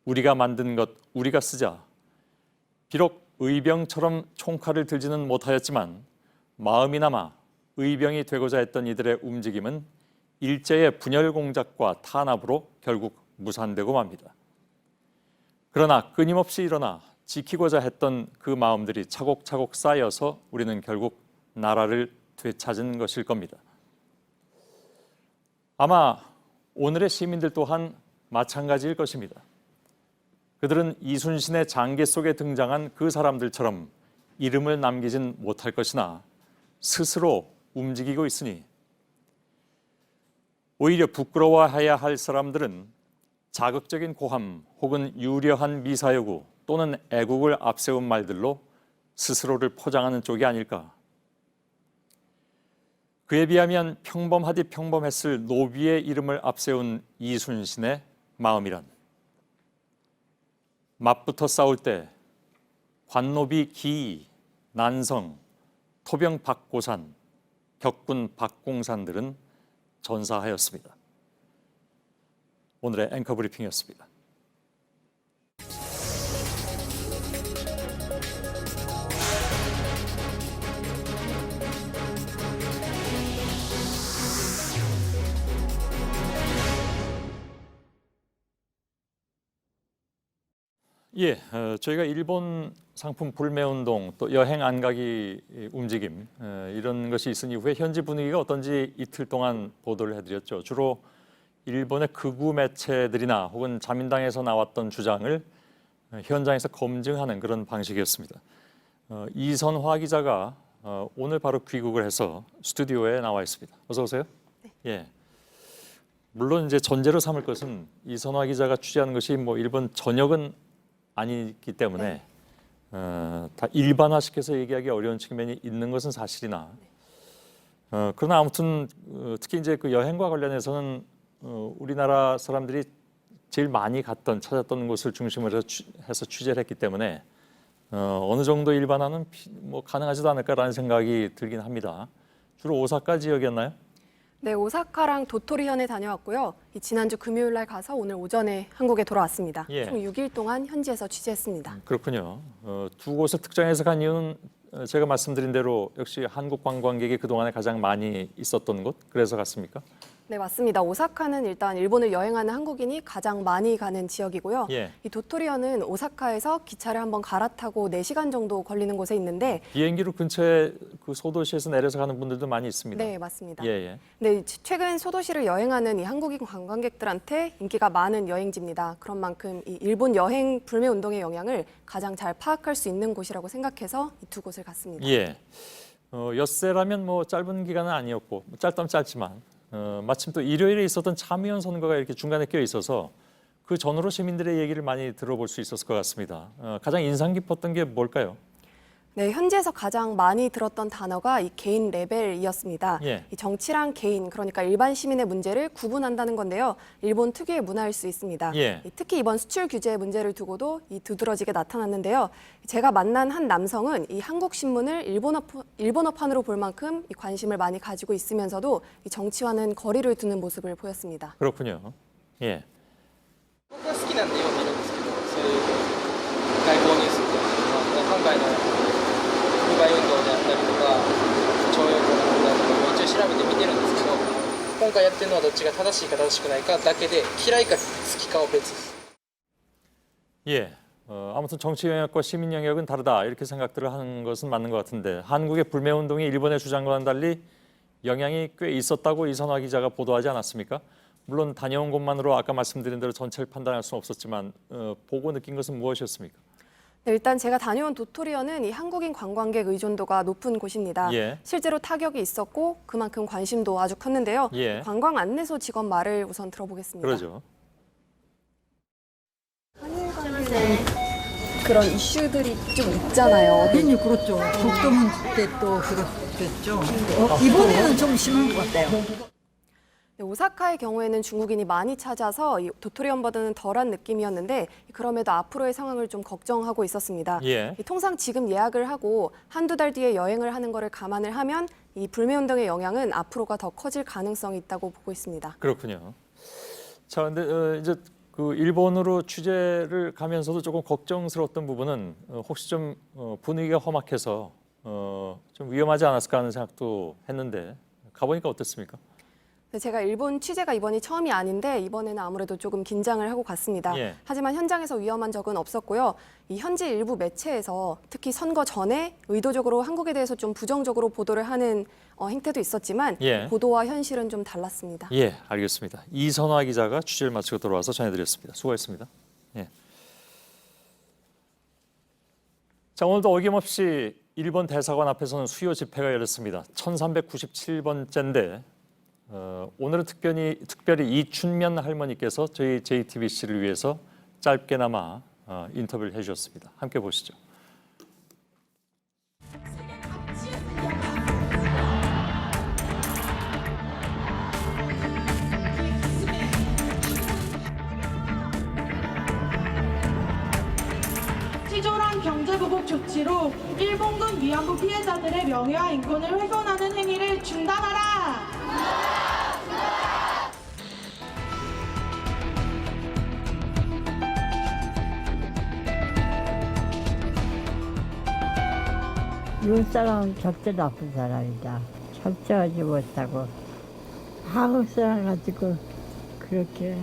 우리가 만든 것 우리가 쓰자. 비록 의병처럼 총칼을 들지는 못하였지만 마음이 남아 의병이 되고자 했던 이들의 움직임은 일제의 분열 공작과 탄압으로 결국 무산되고 맙니다. 그러나 끊임없이 일어나 지키고자 했던 그 마음들이 차곡차곡 쌓여서 우리는 결국 나라를 되찾은 것일 겁니다. 아마 오늘의 시민들 또한 마찬가지일 것입니다. 그들은 이순신의 장계 속에 등장한 그 사람들처럼 이름을 남기진 못할 것이나 스스로 움직이고 있으니 오히려 부끄러워해야 할 사람들은 자극적인 고함 혹은 유려한 미사여구 또는 애국을 앞세운 말들로 스스로를 포장하는 쪽이 아닐까. 그에 비하면 평범하디 평범했을 노비의 이름을 앞세운 이순신의 마음이란 맞붙어 싸울 때 관노비 기이, 난성, 토병 박고산, 격군 박공산들은 전사하였습니다. 오늘의 앵커 브리핑이었습니다. 예, 저희가 일본 상품 불매운동 또 여행 안 가기 움직임 이런 것이 있은 이후에 현지 분위기가 어떤지 이틀 동안 보도를 해드렸죠. 주로 일본의 극우 매체들이나 혹은 자민당에서 나왔던 주장을 현장에서 검증하는 그런 방식이었습니다. 이선화 기자가 오늘 바로 귀국을 해서 스튜디오에 나와 있습니다. 어서 오세요. 네. 예. 물론 이제 전제로 삼을 것은 이선화 기자가 취재하는 것이 뭐 일본 전역은 아니기 때문에 다 일반화시켜서 얘기하기 어려운 측면이 있는 것은 사실이나 그러나 아무튼 특히 이제 그 여행과 관련해서는 우리나라 사람들이 제일 많이 찾았던 곳을 중심으로 해서 취재를 했기 때문에 어느 정도 일반화는 뭐 가능하지도 않을까라는 생각이 들긴 합니다. 주로 오사카 지역이었나요? 네, 오사카랑 도토리현에 다녀왔고요. 지난주 금요일 날 가서 오늘 오전에 한국에 돌아왔습니다. 예. 총 6일 동안 현지에서 취재했습니다. 그렇군요. 두 곳을 특정해서 간 이유는 제가 말씀드린 대로 역시 한국 관광객이 그동안에 가장 많이 있었던 곳, 그래서 갔습니까? 네, 맞습니다. 오사카는 일단 일본을 여행하는 한국인이 가장 많이 가는 지역이고요. 예. 이 도토리현은 오사카에서 기차를 한번 갈아타고 4시간 정도 걸리는 곳에 있는데 비행기로 근처에 그 소도시에서 내려서 가는 분들도 많이 있습니다. 네, 맞습니다. 예. 네, 최근 소도시를 여행하는 이 한국인 관광객들한테 인기가 많은 여행지입니다. 그런 만큼 이 일본 여행 불매 운동의 영향을 가장 잘 파악할 수 있는 곳이라고 생각해서 이 두 곳을 갔습니다. 예. 엿새라면 뭐 짧은 기간은 아니었고 짧다면 짧지만 마침 또 일요일에 있었던 참의원 선거가 이렇게 중간에 껴 있어서 그 전후로 시민들의 얘기를 많이 들어볼 수 있었을 것 같습니다. 가장 인상 깊었던 게 뭘까요? 네, 현지에서 가장 많이 들었던 단어가 이 개인 레벨이었습니다. 예. 이 정치랑 개인, 그러니까 일반 시민의 문제를 구분한다는 건데요. 일본 특유의 문화일 수 있습니다. 예. 특히 이번 수출 규제 문제를 두고도 이 두드러지게 나타났는데요. 제가 만난 한 남성은 이 한국 신문을 일본어판으로 볼 만큼 이 관심을 많이 가지고 있으면서도 이 정치와는 거리를 두는 모습을 보였습니다. 그렇군요. 예. 僕は好きなんで読んでるんですけど、そういう外交ニュースみたいな、今回の不買運動であったりとか、徴用工の問題とかも一応調べて見てるんですけど、今回やってるのはどっちが正しいか正しくないかだけで、嫌いか好きかは別です。 예. 아무튼 정치 영역과 시민 영역은 다르다 이렇게 생각들을 하는 것은 맞는 것 같은데 한국의 불매 운동이 일본의 주장과는 달리 영향이 꽤 있었다고 이선화 기자가 보도하지 않았습니까? 물론 다녀온 곳만으로 아까 말씀드린 대로 전체를 판단할 수는 없었지만 보고 느낀 것은 무엇이었습니까? 네, 일단 제가 다녀온 도토리현은 이 한국인 관광객 의존도가 높은 곳입니다. 예. 실제로 타격이 있었고 그만큼 관심도 아주 컸는데요. 예. 관광 안내소 직원 말을 우선 들어보겠습니다. 그러죠. 한일 관계 그런 이슈들이 좀 있잖아요. 당연히 그렇죠. 독도 문제 때 또 그렇겠죠. 이번에는 좀 심한 것 같아요. 오사카의 경우에는 중국인이 많이 찾아서 이 도토리언보다는 덜한 느낌이었는데 그럼에도 앞으로의 상황을 좀 걱정하고 있었습니다. 예. 통상 지금 예약을 하고 한두 달 뒤에 여행을 하는 거를 감안을 하면 이 불매운동의 영향은 앞으로가 더 커질 가능성이 있다고 보고 있습니다. 그렇군요. 자, 근데 이제 그 일본으로 취재를 가면서도 조금 걱정스러웠던 부분은 혹시 좀 분위기가 험악해서 좀 위험하지 않았을까 하는 생각도 했는데 가보니까 어땠습니까? 제가 일본 취재가 이번이 처음이 아닌데 이번에는 아무래도 조금 긴장을 하고 갔습니다. 예. 하지만 현장에서 위험한 적은 없었고요. 이 현지 일부 매체에서 특히 선거 전에 의도적으로 한국에 대해서 좀 부정적으로 보도를 하는 행태도 있었지만 예. 보도와 현실은 좀 달랐습니다. 예, 알겠습니다. 이선화 기자가 취재를 마치고 돌아와서 전해드렸습니다. 수고했습니다. 예. 자, 오늘도 어김없이 일본 대사관 앞에서는 수요 집회가 열렸습니다. 1397번째인데 오늘은 특별히 이춘면 할머니께서 저희 JTBC를 위해서 짧게나마 인터뷰를 해주셨습니다. 함께 보시죠. 치졸한 경제보복 조치로 일본군 위안부 피해자들의 명예와 인권을 훼손하는 행위를 중단하라! 미국 사람은 절대 나쁜 사람이다. 철저하지 못하고 한국 사람 가지고 그렇게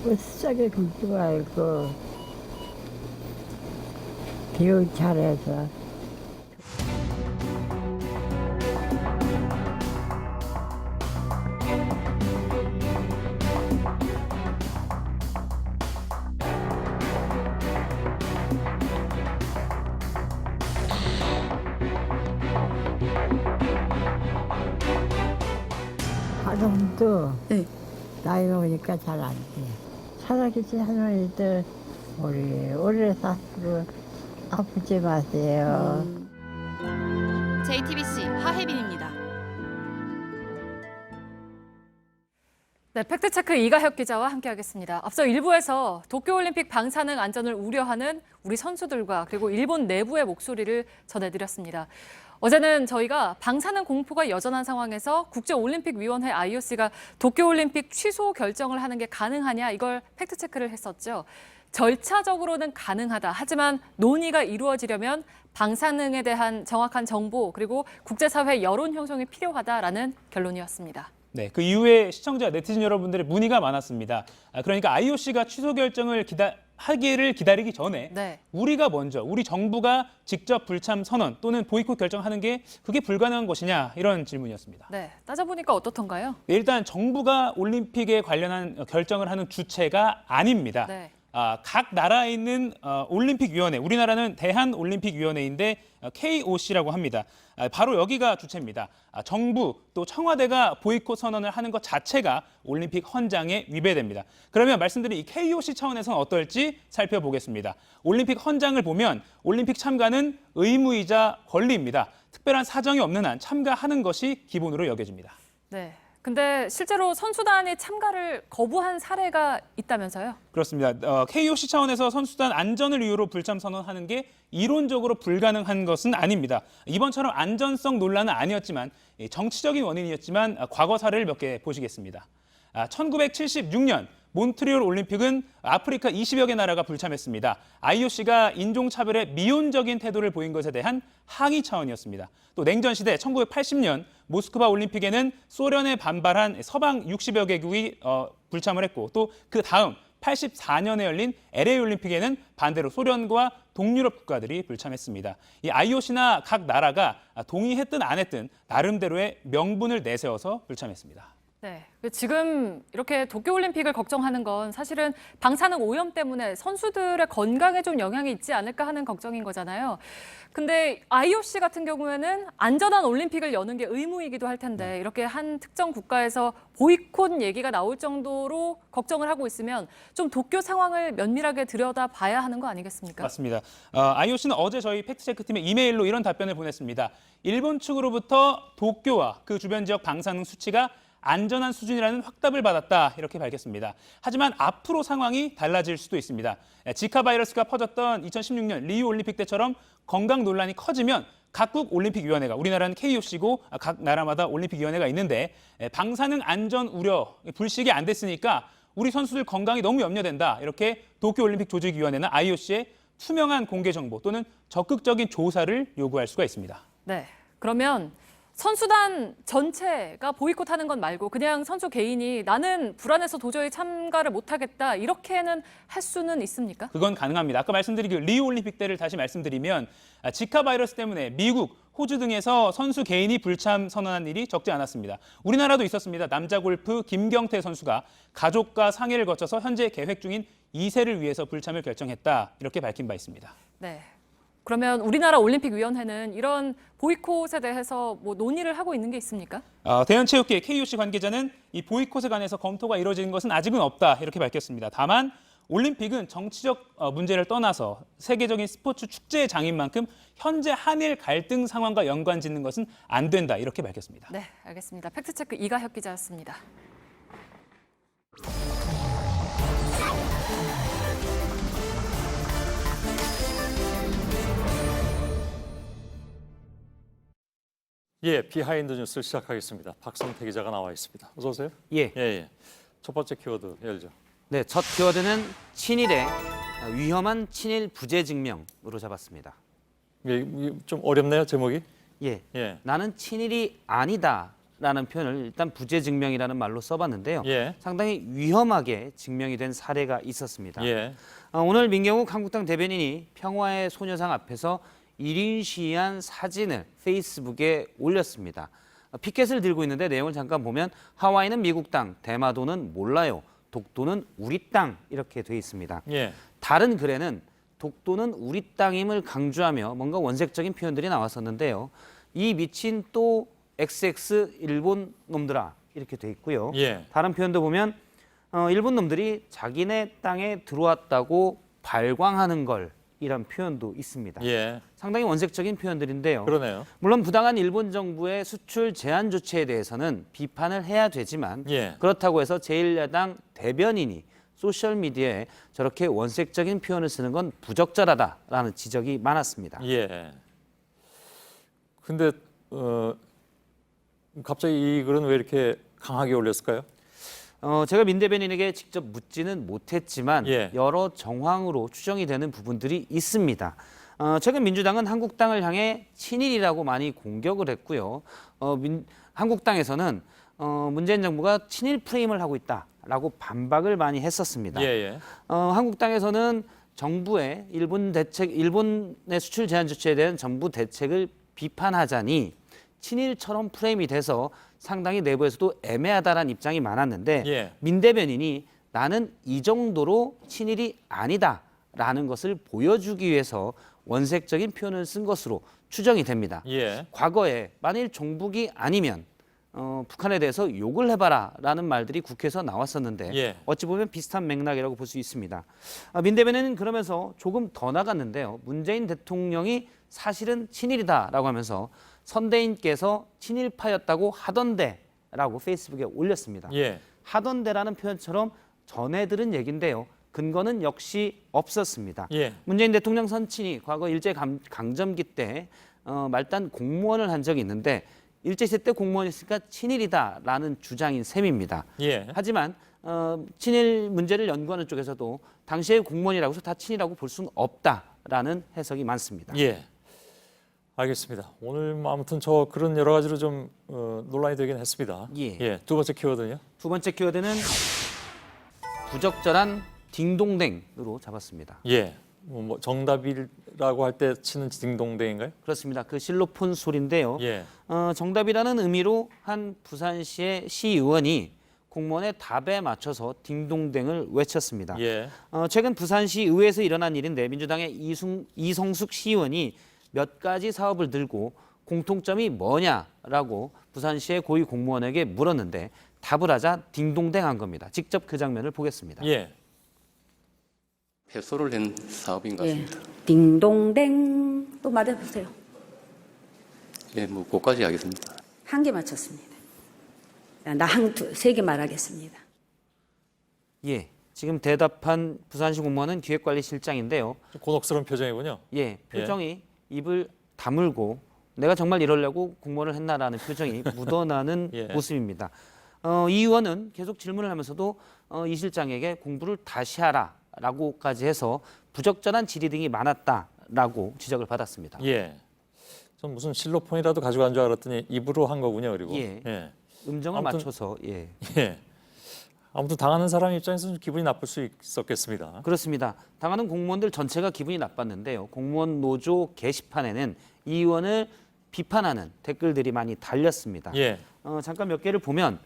으쌰게 굴지 말고 교육 잘해서 학원도 나이 먹으니까 잘 안 돼. 살아계신 할머니들 오래 사시고 아프지 마세요. JTBC 하혜빈입니다. 네, 팩트체크 이가혁 기자와 함께하겠습니다. 앞서 일부에서 도쿄올림픽 방사능 안전을 우려하는 우리 선수들과 그리고 일본 내부의 목소리를 전해드렸습니다. 어제는 저희가 방사능 공포가 여전한 상황에서 국제올림픽위원회 IOC가 도쿄올림픽 취소 결정을 하는 게 가능하냐 이걸 팩트체크를 했었죠. 절차적으로는 가능하다. 하지만 논의가 이루어지려면 방사능에 대한 정확한 정보 그리고 국제사회 여론 형성이 필요하다라는 결론이었습니다. 네, 그 이후에 시청자, 네티즌 여러분들의 문의가 많았습니다. 그러니까 IOC가 취소 결정을 하기를 기다리기 전에 우리가 먼저 우리 정부가 직접 불참 선언 또는 보이콧 결정하는 게 그게 불가능한 것이냐 이런 질문이었습니다. 네, 따져보니까 어떻던가요? 네, 일단 정부가 올림픽에 관련한 결정을 하는 주체가 아닙니다. 네. 각 나라에 있는 올림픽위원회, 우리나라는 대한올림픽위원회인데 KOC라고 합니다. 바로 여기가 주체입니다. 정부 또 청와대가 보이콧 선언을 하는 것 자체가 올림픽 헌장에 위배됩니다. 그러면 말씀드린 이 KOC 차원에서는 어떨지 살펴보겠습니다. 올림픽 헌장을 보면 올림픽 참가는 의무이자 권리입니다. 특별한 사정이 없는 한 참가하는 것이 기본으로 여겨집니다. 네. 근데 실제로 선수단이 참가를 거부한 사례가 있다면서요? 그렇습니다. KOC 차원에서 선수단 안전을 이유로 불참 선언하는 게 이론적으로 불가능한 것은 아닙니다. 이번처럼 안전성 논란은 아니었지만 정치적인 원인이었지만 과거 사례를 몇 개 보시겠습니다. 1976년 몬트리올 올림픽은 아프리카 20여 개 나라가 불참했습니다. IOC가 인종차별에 미온적인 태도를 보인 것에 대한 항의 차원이었습니다. 또 냉전 시대 1980년 모스크바 올림픽에는 소련에 반발한 서방 60여 개국이 불참을 했고 또 그 다음 84년에 열린 LA 올림픽에는 반대로 소련과 동유럽 국가들이 불참했습니다. 이 IOC나 각 나라가 동의했든 안 했든 나름대로의 명분을 내세워서 불참했습니다. 네, 지금 이렇게 도쿄올림픽을 걱정하는 건 사실은 방사능 오염 때문에 선수들의 건강에 좀 영향이 있지 않을까 하는 걱정인 거잖아요. 근데 IOC 같은 경우에는 안전한 올림픽을 여는 게 의무이기도 할 텐데 이렇게 한 특정 국가에서 보이콧 얘기가 나올 정도로 걱정을 하고 있으면 좀 도쿄 상황을 면밀하게 들여다봐야 하는 거 아니겠습니까? 맞습니다. IOC는 어제 저희 팩트체크팀에 이메일로 이런 답변을 보냈습니다. 일본 측으로부터 도쿄와 그 주변 지역 방사능 수치가 안전한 수준이라는 확답을 받았다 이렇게 밝혔습니다. 하지만 앞으로 상황이 달라질 수도 있습니다. 지카 바이러스가 퍼졌던 2016년 리우 올림픽 때처럼 건강 논란이 커지면 각국 올림픽위원회가, 우리나라는 KOC고 각 나라마다 올림픽위원회가 있는데 방사능 안전 우려, 불식이 안 됐으니까 우리 선수들 건강이 너무 염려된다. 이렇게 도쿄올림픽 조직위원회나 IOC에 투명한 공개 정보 또는 적극적인 조사를 요구할 수가 있습니다. 네, 그러면 선수단 전체가 보이콧하는 건 말고 그냥 선수 개인이 나는 불안해서 도저히 참가를 못하겠다 이렇게는 할 수는 있습니까? 그건 가능합니다. 아까 말씀드린 그 리우 올림픽 때를 다시 말씀드리면 지카 바이러스 때문에 미국, 호주 등에서 선수 개인이 불참 선언한 일이 적지 않았습니다. 우리나라도 있었습니다. 남자 골프 김경태 선수가 가족과 상의를 거쳐서 현재 계획 중인 2세를 위해서 불참을 결정했다 이렇게 밝힌 바 있습니다. 네. 그러면 우리나라 올림픽위원회는 이런 보이콧에 대해서 뭐 논의를 하고 있는 게 있습니까? 대한체육회 KOC 관계자는 이 보이콧에 관해서 검토가 이루어진 것은 아직은 없다 이렇게 밝혔습니다. 다만 올림픽은 정치적 문제를 떠나서 세계적인 스포츠 축제의 장인 만큼 현재 한일 갈등 상황과 연관 짓는 것은 안 된다 이렇게 밝혔습니다. 네, 알겠습니다. 팩트체크 이가혁 기자였습니다. 예, 비하인드 뉴스를 시작하겠습니다. 박성태 기자가 나와 있습니다. 어서 오세요. 예. 첫 번째 키워드 열죠. 네, 첫 키워드는 친일의 위험한 친일 부재 증명으로 잡았습니다. 예, 좀 어렵네요, 제목이. 예. 나는 친일이 아니다라는 표현을 일단 부재 증명이라는 말로 써봤는데요. 상당히 위험하게 증명이 된 사례가 있었습니다. 오늘 민경욱 한국당 대변인이 평화의 소녀상 앞에서 1인 시위한 사진을 페이스북에 올렸습니다. 피켓을 들고 있는데 내용을 잠깐 보면 하와이는 미국 땅, 대마도는 몰라요, 독도는 우리 땅 이렇게 돼 있습니다. 다른 글에는 독도는 우리 땅임을 강조하며 뭔가 원색적인 표현들이 나왔었는데요. 이 미친 또 XX 일본 놈들아 이렇게 돼 있고요. 다른 표현도 보면 일본 놈들이 자기네 땅에 들어왔다고 발광하는 걸 이런 표현도 있습니다. 상당히 원색적인 표현들인데요. 그러네요. 물론 부당한 일본 정부의 수출 제한 조치에 대해서는 비판을 해야 되지만 그렇다고 해서 제1야당 대변인이 소셜미디어에 저렇게 원색적인 표현을 쓰는 건 부적절하다라는 지적이 많았습니다. 근데 갑자기 이 글은 왜 이렇게 강하게 올렸을까요? 제가 민 대변인에게 직접 묻지는 못했지만 여러 정황으로 추정이 되는 부분들이 있습니다. 최근 민주당은 한국당을 향해 친일이라고 많이 공격을 했고요. 한국당에서는 문재인 정부가 친일 프레임을 하고 있다라고 반박을 많이 했었습니다. 한국당에서는 정부의 일본의 수출 제한 조치에 대한 정부 대책을 비판하자니 친일처럼 프레임이 돼서 상당히 내부에서도 애매하다라는 입장이 많았는데 민 대변인이 나는 이 정도로 친일이 아니다라는 것을 보여주기 위해서 원색적인 표현을 쓴 것으로 추정이 됩니다. 과거에 만일 종북이 아니면 북한에 대해서 욕을 해봐라라는 말들이 국회에서 나왔었는데 어찌 보면 비슷한 맥락이라고 볼 수 있습니다. 민 대변인은 그러면서 조금 더 나갔는데요. 문재인 대통령이 사실은 친일이다라고 하면서 선대인께서 친일파였다고 하던데라고 페이스북에 올렸습니다. 하던데라는 표현처럼 전해 들은 얘기인데요. 근거는 역시 없었습니다. 문재인 대통령 선친이 과거 일제강점기 때 말단 공무원을 한 적이 있는데 일제시대 때 공무원이었으니까 친일이다라는 주장인 셈입니다. 하지만 친일 문제를 연구하는 쪽에서도 당시의 공무원이라고 해서 다 친일이라고 볼 수는 없다라는 해석이 많습니다. 알겠습니다. 오늘 아무튼 저 그런 여러 가지로 좀 논란이 되긴 했습니다. 두 번째 키워드는요? 두 번째 키워드는 부적절한 딩동댕으로 잡았습니다. 뭐 정답이라고 할 때 치는 딩동댕인가요? 그렇습니다. 그 실로폰 소리인데요. 정답이라는 의미로 한 부산시의 시의원이 공무원의 답에 맞춰서 딩동댕을 외쳤습니다. 최근 부산시 의회에서 일어난 일인데 민주당의 이성숙 시의원이 몇 가지 사업을 들고 공통점이 뭐냐라고 부산시의 고위 공무원에게 물었는데 답을 하자 딩동댕한 겁니다. 직접 그 장면을 보겠습니다. 배소를 낸 사업인 것 같습니다. 딩동댕 또 말해보세요. 뭐 그것까지 하겠습니다. 한 개 맞췄습니다. 나항 3개 말하겠습니다. 예, 지금 대답한 부산시 공무원은 기획관리실장인데요. 좀 곤혹스러운 표정이군요. 예, 표정이 입을 다물고 내가 정말 이러려고 공무원을 했나라는 표정이 묻어나는 예. 모습입니다. 이 의원은 계속 질문을 하면서도 이 실장에게 공부를 다시 하라라고까지 해서 부적절한 질의 등이 많았다라고 지적을 받았습니다. 예. 전 무슨 실로폰이라도 가지고 간 줄 알았더니 입으로 한 거군요. 그리고 예. 음정을 아무튼, 맞춰서 예. 아무튼 당하는 사람 입장에서는 기분이 나쁠 수 있었겠습니다. 그렇습니다. 당하는 공무원들 전체가 기분이 나빴는데요. 공무원 노조 게시판에는 이 의원을 비판하는 댓글들이 많이 달렸습니다. 예. 잠깐 몇 개를 보면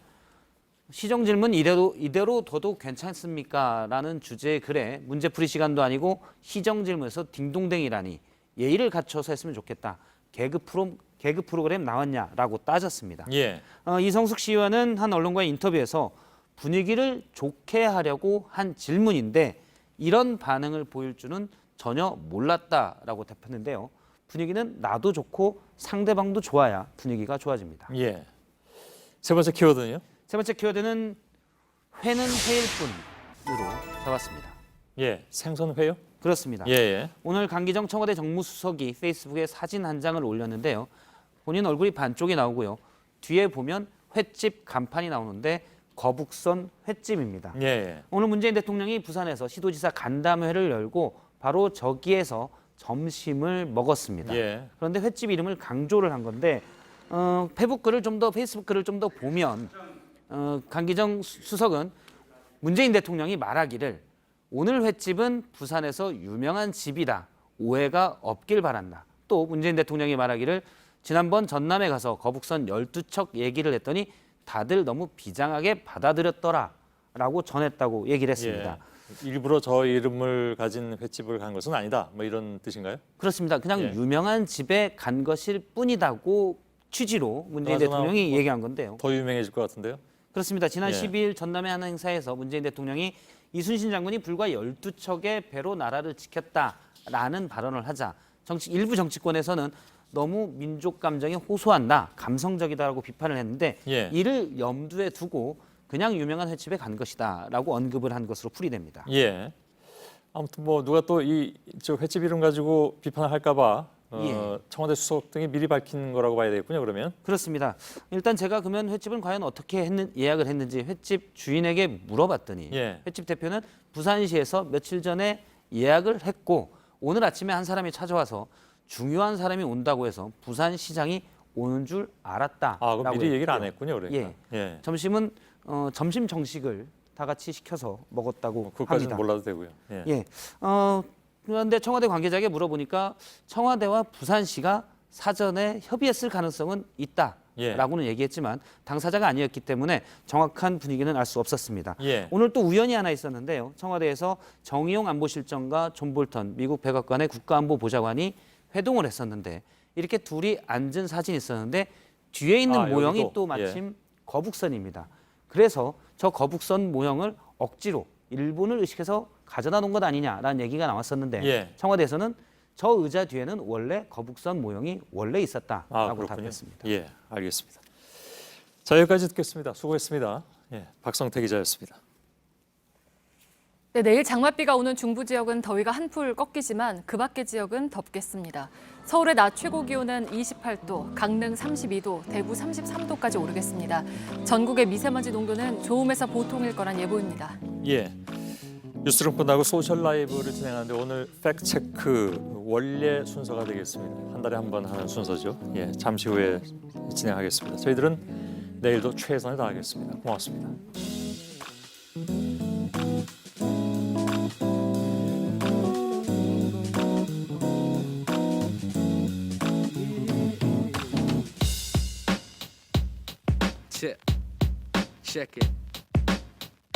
시정 질문 이대로 둬도 괜찮습니까? 라는 주제의 글에 문제풀이 시간도 아니고 시정 질문에서 딩동댕이라니 예의를 갖춰서 했으면 좋겠다. 개그 프로그램 나왔냐라고 따졌습니다. 예. 이성숙 시의원은 한 언론과의 인터뷰에서 분위기를 좋게 하려고 한 질문인데 이런 반응을 보일 줄은 전혀 몰랐다라고 답했는데요. 분위기는 나도 좋고 상대방도 좋아야 분위기가 좋아집니다. 예. 세 번째 키워드는요? 세 번째 키워드는 회는 회일 뿐으로 잡았습니다. 예, 생선회요? 그렇습니다. 예. 오늘 강기정 청와대 정무수석이 페이스북에 사진 한 장을 올렸는데요. 본인 얼굴이 반쪽이 나오고요. 뒤에 보면 횟집 간판이 나오는데 거북선 횟집입니다. 예. 오늘 문재인 대통령이 부산에서 시도지사 간담회를 열고 바로 저기에서 점심을 먹었습니다. 예. 그런데 횟집 이름을 강조를 한 건데 페이스북 글을 좀 더 보면 강기정 수석은 문재인 대통령이 말하기를 오늘 횟집은 부산에서 유명한 집이다. 오해가 없길 바란다. 또 문재인 대통령이 말하기를 지난번 전남에 가서 거북선 12척 얘기를 했더니 다들 너무 비장하게 받아들였더라 라고 전했다고 얘기를 했습니다. 예. 일부러 저 이름을 가진 횟집을 간 것은 아니다. 뭐 이런 뜻인가요? 그렇습니다. 그냥 유명한 집에 간 것일 뿐이다고 취지로 문재인 대통령이 얘기한 건데요. 더 유명해질 것 같은데요? 그렇습니다. 지난 12일 전남의 한 행사에서 문재인 대통령이 이순신 장군이 불과 12척의 배로 나라를 지켰다라는 발언을 하자 일부 정치권에서는 너무 민족 감정에 호소한다, 감성적이다라고 비판을 했는데 이를 염두에 두고 그냥 유명한 횟집에 간 것이다라고 언급을 한 것으로 풀이됩니다. 예. 아무튼 뭐 누가 또 저 횟집 이름 가지고 비판을 할까봐 청와대 수석 등이 미리 밝힌 거라고 봐야 되겠군요. 그러면 그렇습니다. 일단 제가 그러면 횟집은 과연 어떻게 예약을 했는지 횟집 주인에게 물어봤더니 횟집 대표는 부산시에서 며칠 전에 예약을 했고 오늘 아침에 한 사람이 찾아와서 중요한 사람이 온다고 해서 부산시장이 오는 줄 알았다. 그럼 미리 얘기를 안 했군요. 그러니까. 점심은 점심 정식을 다 같이 시켜서 먹었다고 그것까지는 합니다. 몰라도 되고요. 그런데 청와대 관계자에게 물어보니까 청와대와 부산시가 사전에 협의했을 가능성은 있다라고는 얘기했지만 당사자가 아니었기 때문에 정확한 분위기는 알 수 없었습니다. 오늘 또 우연이 하나 있었는데요. 청와대에서 정의용 안보실장과 존 볼턴 미국 백악관의 국가안보보좌관이 회동을 했었는데 이렇게 둘이 앉은 사진이 있었는데 뒤에 있는 모형이 여기도? 또 마침 거북선입니다. 그래서 저 거북선 모형을 억지로 일본을 의식해서 가져다 놓은 것 아니냐라는 얘기가 나왔었는데 청와대에서는 저 의자 뒤에는 원래 거북선 모형이 원래 있었다라고 답했습니다. 예, 알겠습니다. 자, 여기까지 듣겠습니다. 수고했습니다. 박성태 기자였습니다. 네, 내일 장맛비가 오는 중부 지역은 더위가 한풀 꺾이지만 그 밖의 지역은 덥겠습니다. 서울의 낮 최고 기온은 28도, 강릉 32도, 대구 33도까지 오르겠습니다. 전국의 미세먼지 농도는 좋음에서 보통일 거란 예보입니다. 뉴스룸 끝나고 소셜 라이브를 진행하는데 오늘 팩트체크 원래 순서가 되겠습니다. 한 달에 한 번 하는 순서죠. 잠시 후에 진행하겠습니다. 저희들은 내일도 최선을 다하겠습니다. 고맙습니다. Check it.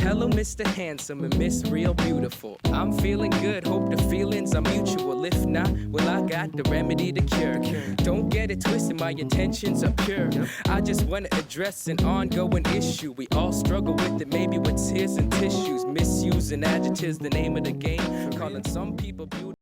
Hello, Mr. Handsome and Miss Real Beautiful. I'm feeling good, hope the feelings are mutual. If not, well, I got the remedy to cure. Don't get it twisted, my intentions are pure. I just want to address an ongoing issue. We all struggle with it, maybe with tears and tissues. Misusing adjectives, the name of the game. Calling some people beautiful.